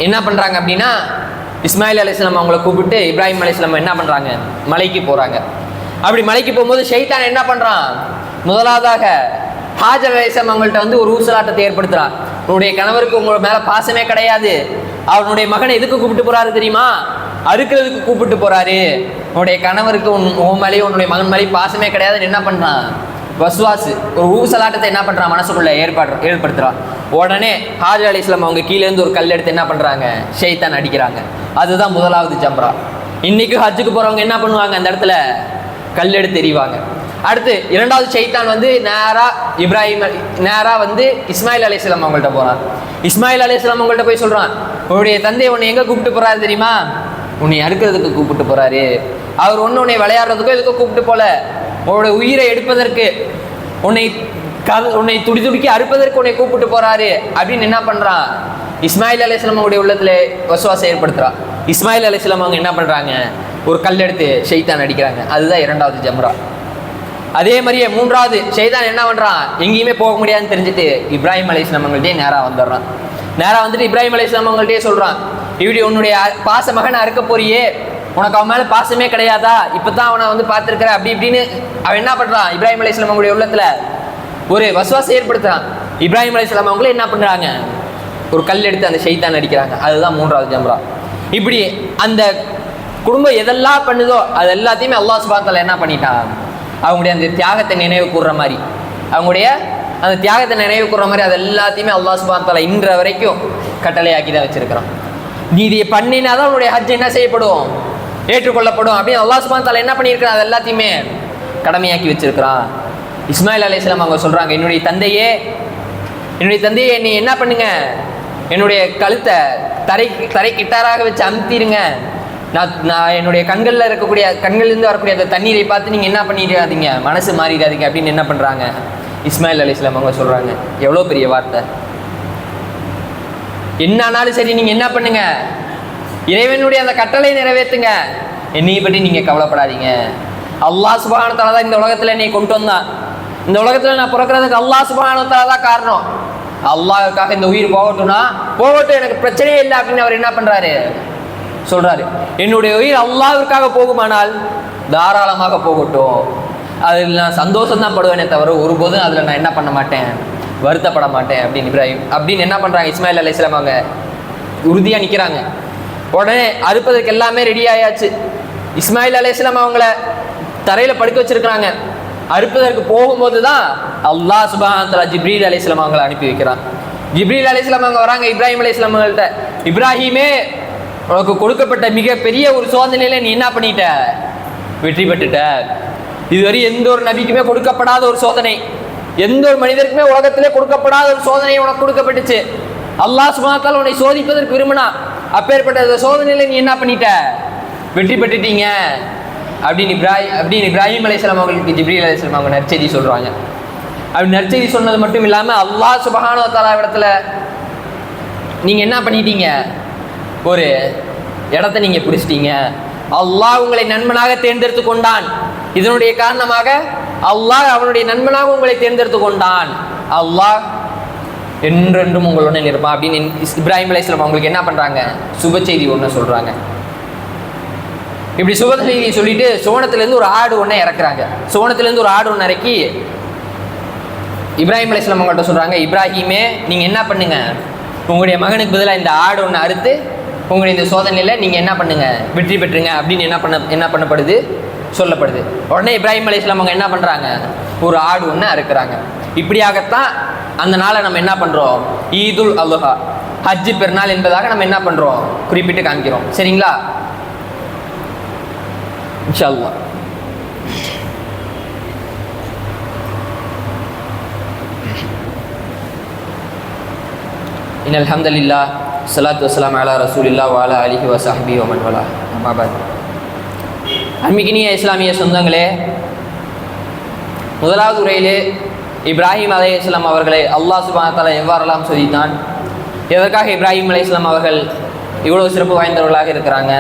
என்ன பண்றாங்க அப்படின்னா, இஸ்மாயில் அலைஹிஸ்ஸலாம் அவங்கள கூப்பிட்டு இப்ராஹிம் அலைஹிஸ்ஸலாம் என்ன பண்றாங்க, மலைக்கு போறாங்க. அப்படி மலைக்கு போகும்போது ஷைத்தான் என்ன பண்றான், முதலாவதாக ஹாஜர் அலைஹிஸ்ஸலாம் அவங்கள்ட்ட வந்து ஒரு ஊசலாட்டத்தை ஏற்படுத்துறான். உன்னுடைய கணவருக்கு உங்களோட மேல பாசமே கிடையாது, அவனுடைய மகனை எதுக்கு கூப்பிட்டு போறாரு தெரியுமா, அறுக்கிறதுக்கு கூப்பிட்டு போறாரு. உன்னுடைய கணவருக்கு உன் மேலேயும் உன்னுடைய மகன் மேலேயும் பாசமே கிடையாதுன்னு என்ன பண்றான், வஸ்வாஸ், ஒரு ஊசலாட்டத்தை என்ன பண்றான், மனசுக்குள்ள ஏற்படுத்துறான். உடனே ஹாஜர் அலைஹிஸ்ஸலாம் அவங்க கீழே இருந்து ஒரு கல் எடுத்து என்ன பண்றாங்க, ஷைத்தான் அடிக்கிறாங்க. அதுதான் முதலாவது ஜம்ரா. இன்னைக்கு ஹஜ்ஜுக்கு போறவங்க என்ன பண்ணுவாங்க, அந்த இடத்துல கல் எடுத்து எறிவாங்க. அடுத்து இரண்டாவது ஷைத்தான் வந்து நேரா வந்து இஸ்மாயில் அலைஹிஸ்ஸலாம் அவங்கள்ட்ட போறான். இஸ்மாயில் அலைஹிஸ்ஸலாம் அவங்கள்ட்ட போய் சொல்றான், உன்னுடைய தந்தை உன்னை எங்க கூப்பிட்டு போறாரு தெரியுமா, உன்னை அறுக்கிறதுக்கு கூப்பிட்டு போறாரு. அவர் உன்னை விளையாடுறதுக்கோ எதுக்கோ கூப்பிட்டு போல, உன்னோட உயிரை எடுப்பதற்கு, உன்னை துடிக்கி அறுப்பதற்கு உன்னை கூப்பிட்டு போறாரு அப்படின்னு என்ன பண்றான், இஸ்மாயில் அலைஹிஸ்ஸலாம் அவங்களுடைய உள்ளத்துல வஸ்வாசம் ஏற்படுத்துறான். இஸ்மாயில் அலைஹிஸ்ஸலாம் அவங்க என்ன பண்றாங்க, ஒரு கல் எடுத்து ஷைத்தான் அடிக்கிறாங்க. அதுதான் இரண்டாவது ஜம்ரா. அதே மாதிரியே மூன்றாவது ஷைத்தான் என்ன பண்றான், எங்கேயுமே போக முடியாதுன்னு தெரிஞ்சுட்டு இப்ராஹிம் அலைஹிஸ்ஸலாம் அவங்கள்ட்டே நேரா வந்துட்டு இப்ராஹிம் அலைஹிஸ்ஸலாம் அவங்கள்ட்டே சொல்றான், இப்படி உன்னுடைய பாச மகனை அறுக்க போறியே, உனக்கு அவன் மேல பாசமே கிடையாதா, இப்பதான் அவனை வந்து பார்த்துருக்கிற அப்படி இப்படின்னு அவன் என்ன பண்றான், இப்ராஹிம் அலைஹிஸ்ஸலாம் அவங்களுடைய உள்ளத்துல ஒரு வஸ்வாசம் ஏற்படுத்துறான். இப்ராஹிம் அலைஹிஸ்ஸலாம் அவங்களே என்ன பண்றாங்க, ஒரு கல் எடுத்து அந்த ஷைத்தான் அடிக்கிறாங்க. அதுதான் மூன்றாவது ஜம்ரா. இப்படி அந்த குடும்பம் எதெல்லாம் பண்ணுதோ அது எல்லாத்தையுமே அல்லாஹ் சுப்ஹானஹு வ தஆலா என்ன பண்ணிட்டான், அவங்களுடைய அந்த தியாகத்தை நினைவு கூறுற மாதிரி, அது எல்லாத்தையுமே அல்லாஹ் சுப்ஹானஹு வ தஆலா இன்ற வரைக்கும் கட்டளையாக்கி தான் வச்சிருக்கிறான். நீ இதை பண்ணினாதான் உன்னுடைய ஹஜ் என்ன செய்யப்படும், ஏற்றுக்கொள்ளப்படும் அப்படின்னு அல்லாஹ் சுப்ஹானஹு வ தஆலா என்ன பண்ணியிருக்கிறான், அது எல்லாத்தையுமே கடமையாக்கி வச்சிருக்கிறான். இஸ்மாயில் அலைஹிஸ்ஸலாம் அவங்க சொல்றாங்க, என்னுடைய தந்தையே நீ என்ன பண்ணுங்க, என்னுடைய கழுத்தை தரை கிட்டாராக வச்சு அமுத்திடுங்க, நான் என்னுடைய கண்கள்லேருந்து வரக்கூடிய அந்த தண்ணீரை பார்த்து நீங்கள் என்ன பண்ணிடாதீங்க, மனசு மாறிடாதீங்க அப்படின்னு என்ன பண்ணுறாங்க இஸ்மாயில் அலைஹிஸ்ஸலாம் அவங்க சொல்கிறாங்க. எவ்வளோ பெரிய வார்த்தை. என்ன ஆனாலும் சரி நீங்கள் என்ன பண்ணுங்க, இறைவனுடைய அந்த கட்டளை நிறைவேற்றுங்க, என்னையை பற்றி நீங்கள் கவலைப்படாதீங்க. அல்லாஹ் சுப்ஹானஹு வ தஆலா தான் இந்த உலகத்தில் என்னை கொண்டு வந்தான், இந்த உலகத்தில் நான் பிறக்கிறதுக்கு அல்லாஹ் சுப்ஹானஹு வ தஆலா தான் காரணம். அல்லாஹ்வுக்காக இந்த உயிர் போகட்டும், எனக்கு பிரச்சனையே இல்லை அப்படின்னு அவர் என்ன பண்ணுறாரு சொல்றாரு. என்னுடைய உயிர் அல்லாஹ்விற்காக போகுமானால் தாராளமாக போகட்டும், அதில் நான் சந்தோஷம் தான் படுவேனே தவிர ஒருபோதும் அதில் நான் என்ன பண்ண மாட்டேன், வருத்தப்பட மாட்டேன் அப்படின்னு என்ன பண்ணுறாங்க இஸ்மாயில் அலைஹிஸ்ஸலாம் அவங்க உறுதியாக நிற்கிறாங்க. உடனே அறுப்பதற்கு எல்லாமே ரெடி ஆயாச்சு. இஸ்மாயில் அலைஹிஸ்ஸலாம் அவங்கள தரையில் படுக்க வச்சிருக்கிறாங்க. அறுப்பதற்கு போகும்போது தான் அல்லாஹ் சுப்ஹானஹு வ தஆலா ஜிப்ரீல் அலைஹிஸ்ஸலாம் அவங்களை அனுப்பி வைக்கிறான். ஜிப்ரீல் அலைஹிஸ்ஸலாம் அவங்க வராங்க இப்ராஹிம் அலைஹிஸ்ஸலாம் அவங்கள்ட்ட, இப்ராஹிமே உனக்கு கொடுக்கப்பட்ட மிகப்பெரிய ஒரு சோதனையில நீ என்ன பண்ணிட்ட, வெற்றி பெற்றுட்ட. இதுவரை எந்த ஒரு நபிக்குமே கொடுக்கப்படாத ஒரு சோதனை, எந்த ஒரு மனிதருக்குமே உலகத்திலே கொடுக்கப்படாத ஒரு சோதனை உனக்கு கொடுக்கப்பட்டுச்சு. அல்லாஹ் சுப்ஹானஹு வ தஆலா உன்னை சோதிப்பதற்கு விரும்பினா, அப்பேற்பட்ட சோதனையில நீ என்ன பண்ணிட்ட, வெற்றி பெற்றுட்டீங்க அப்படின்னு இப்ராஹிம் அலைஹிஸ்ஸலாம் அவங்களுக்கு ஜிப்ரீல் அலைஹிஸ்ஸலாம் அவங்க நற்செய்தி சொல்றாங்க. அப்படி நற்செய்தி சொன்னது மட்டும் இல்லாமல் அல்லாஹ் சுப்ஹானஹு வ தஆலா இடத்துல நீங்க என்ன பண்ணிட்டீங்க, ஒரு இடத்தை நீங்க பிடிச்சிட்டீங்க. அல்லாஹ் உங்களை நண்பனாக தேர்ந்தெடுத்து கொண்டான். இதனுடைய காரணமாக அல்லாஹ் அவனுடைய நண்பனாக உங்களை தேர்ந்தெடுத்து கொண்டான். அல்லாஹ் என்றென்றும் உங்களுடன் இருப்பான் அப்படின்னு இப்ராஹிம் அலைஹிஸ்ஸலாம் அவங்களுக்கு என்ன பண்றாங்க, சுப செய்தி ஒன்று சொல்றாங்க. இப்படி சுப செய்தி சொல்லிட்டு சோனத்திலேருந்து ஒரு ஆடு ஒன்று இறக்குறாங்க. சோனத்திலேருந்து ஒரு ஆடு ஒன்று இறக்கி இப்ராஹிம் அலைஹிஸ்ஸலாம் அவங்கள்ட்ட சொல்றாங்க, இப்ராஹிமே நீங்க என்ன பண்ணுங்க, உங்களுடைய மகனுக்கு பதிலாக இந்த ஆடு ஒன்று அறுத்து உங்களுடைய இந்த சோதனையில் நீங்கள் என்ன பண்ணுங்க, வெற்றி பெற்றுங்க அப்படின்னு என்ன பண்ணப்படுது, சொல்லப்படுது. உடனே இப்ராஹிம் அலைஹிஸ்ஸலாம் அவங்க என்ன பண்ணுறாங்க, ஒரு ஆடு ஒன்று அறுக்கிறாங்க. இப்படியாகத்தான் அந்த நாளை நம்ம என்ன பண்ணுறோம், ஈதுல் அல்ஹா, ஹஜ்ஜு பெருநாள் என்பதாக நம்ம என்ன பண்ணுறோம், குறிப்பிட்டு காமிக்கிறோம். சரிங்களா? இன்ஷா அல்லாஹ். இன்னல் ஹம்தலில்லாஹ் ஸலாத்து வஸ்ஸலாமு அலா ரசூலில்லாஹ் வ அலா ஆலிஹி வ ஸஹ்பிஹி வ மன் வலா. அம்மா பஅத். அன்பிக்கினிய இஸ்லாமிய சொந்தங்களே, முதலாவது உரையிலே இப்ராஹிம் அலைஹிஸ்ஸலாம் அவர்களை அல்லாஹ் சுப்ஹானஹு வ தஆலா எவ்வாறெல்லாம் சோதித்தான், எதற்காக இப்ராஹிம் அலைஹிஸ்ஸலாம் அவர்கள் இவ்வளவு சிறப்பு வாய்ந்தவர்களாக இருக்கிறாங்க,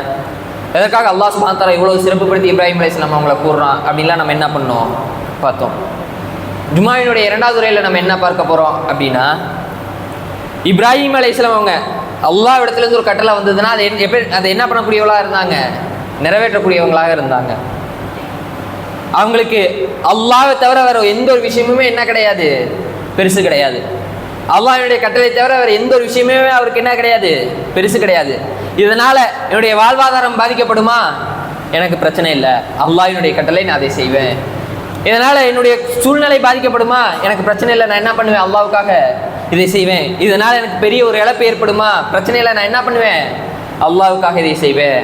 எதற்காக அல்லாஹ் சுப்ஹானஹு வ தஆலா இவ்வளவு சிறப்புப்படுத்தி இப்ராஹிம் அலைஹிஸ்ஸலாம் அவங்கள கூறுறான் அப்படின்லாம் நம்ம என்ன பண்ணோம் பார்த்தோம். ஜுமாவினுடைய 2வது உரையில் நம்ம என்ன பார்க்க போகிறோம் அப்படின்னா, இப்ராஹிம் அலைஹிஸ்ஸலாம் அவங்க அல்லாஹ் இடத்துலேருந்து ஒரு கட்டளை வந்ததுன்னா அதை என்ன பண்ணக்கூடியவங்களாக இருந்தாங்க, நிறைவேற்றக்கூடியவங்களாக இருந்தாங்க. அவங்களுக்கு அல்லாஹ்வை தவிர வேற எந்த ஒரு விஷயமுமே என்ன கிடையாது, பெருசு கிடையாது. அல்லாஹ்வுடைய கட்டளை தவிர வேற எந்த ஒரு விஷயமே அவருக்கு என்ன கிடையாது, பெருசு கிடையாது. இதனால என்னுடைய வாழ்வாதாரம் பாதிக்கப்படுமா, எனக்கு பிரச்சனை இல்லை, அல்லாஹ்வுடைய கட்டளை நான் அதை செய்வேன். இதனால என்னுடைய சூழ்நிலை பாதிக்கப்படுமா, எனக்கு பிரச்சனை இல்லை, நான் என்ன பண்ணுவேன், அல்லாஹ்வுக்காக இதை செய்வேன். இதனால எனக்கு பெரிய ஒரு இழப்பு ஏற்படுமா, பிரச்சனை இல்லை, நான் என்ன பண்ணுவேன், அல்லாஹ்வுக்காக இதை செய்வேன்.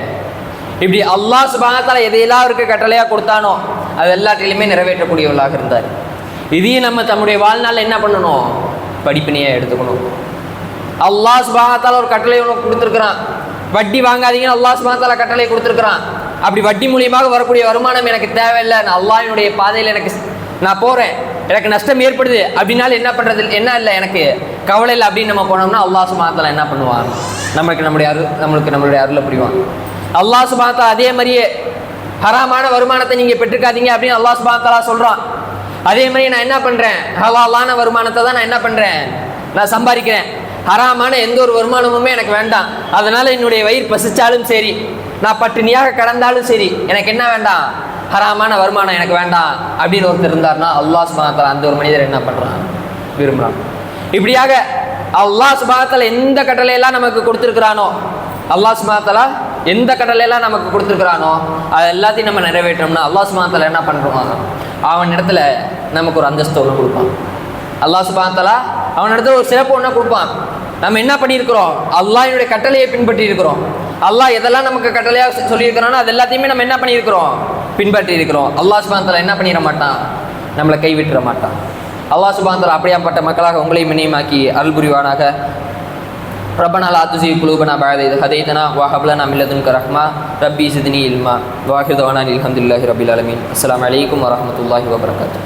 இப்படி அல்லாஹ் சுப்ஹானஹு வ தஆலா எதையெல்லாம் அவருக்கு கட்டளையாக கொடுத்தானோ அது எல்லாத்திலையுமே நிறைவேற்றக்கூடியவர்களாக இருந்தார். இதையும் நம்ம தம்முடைய வாழ்நாளில் என்ன பண்ணணும், படிப்பினையாக எடுத்துக்கணும். அல்லாஹ் சுப்ஹானஹு வ தஆலா ஒரு கட்டளை உனக்கு கொடுத்துருக்குறான், வட்டி வாங்காதீங்கன்னு அல்லாஹ் சுப்ஹானஹு வ தஆலா கட்டளை கொடுத்துருக்குறான். அப்படி வட்டி மூலியமாக வரக்கூடிய வருமானம் எனக்கு தேவையில்லை, நான் அல்லாஹ்வுடைய பாதையில் நான் போகிறேன், எனக்கு நஷ்டம் ஏற்படுது அப்படின்னாலும் என்ன பண்ணுறது, என்ன இல்லை எனக்கு கவலை இல்லை அப்படின்னு நம்ம போனோம்னா அல்லாஹ் சுப்ஹானஹு வ தஆலா என்ன பண்ணுவான், நம்மளுடைய அருளை புரிவான். அல்லாஹ் சுப்ஹானஹு வ தஆலா அதே மாதிரியே ஹராமான வருமானத்தை நீங்கள் பெற்றுக்காதீங்க அப்படின்னு அல்லாஹ் சுப்ஹானஹு வ தஆலா சொல்கிறான். அதே மாதிரி நான் என்ன பண்ணுறேன், ஹலாலான வருமானத்தை தான் நான் என்ன பண்ணுறேன், நான் சம்பாதிக்கிறேன். ஹராமான எந்த ஒரு வருமானமுமே எனக்கு வேண்டாம். அதனால் என்னுடைய வயிறு பசிச்சாலும் சரி, நான் பட்டினியாக கடந்தாலும் சரி, எனக்கு என்ன வேண்டாம், ஹராமான வருமானம் எனக்கு வேண்டாம் அப்படின்னு ஒருத்தர் இருந்தார்னா அல்லாஹ் சுப்ஹானஹு வ தஆலா அந்த ஒரு மனிதர் என்ன பண்ணுறான், விரும்புகிறான். இப்படியாக அல்லாஹ் சுப்ஹானஹு வ தஆலா எந்த கட்டளையெல்லாம் நமக்கு கொடுத்துருக்கிறானோ, அல்லாஹ் சுப்ஹானஹு வ தஆலா எந்த கட்டளையெல்லாம் நமக்கு கொடுத்துருக்குறானோ அது எல்லாத்தையும் நம்ம நிறைவேற்றோம்னா அல்லாஹ் சுப்ஹானஹு வ தஆலா என்ன பண்ணுறான், அவன் இடத்துல நமக்கு ஒரு அந்தஸ்து ஒன்று கொடுப்பான். அல்லாஹ் சுப்ஹானஹு வ தஆலா அவன் இடத்துல ஒரு சிறப்பு ஒன்று கொடுப்பான். நம்ம என்ன பண்ணியிருக்கிறோம், அல்லாஹ்வுடைய கட்டளையை பின்பற்றி இருக்கிறோம். அல்லாஹ் எதெல்லாம் நமக்கு கட்டளையாக சொல்லியிருக்கிறானோ அது எல்லாத்தையுமே நம்ம என்ன பண்ணியிருக்கிறோம், பின்பற்றி இருக்கிறோம். அல்லாஹ் சுப்ஹானஹு வ தஆலா என்ன பண்ணிட மாட்டான், நம்மளை கைவிட்டுற மாட்டான். அல்லாஹ் சுப்ஹானஹு வ தஆலா அப்படியாப்பட்ட மக்களாக உங்களையும் இணையமாக்கி அருள் புரிவானாக. ربنا لا تزغ قلوبنا بعد إذ هديتنا وهب لنا من لدنك رحمة ربي زدني علما وآخر دعوانا الحمد لله رب العالمين. السلام عليكم ورحمة الله وبركاته.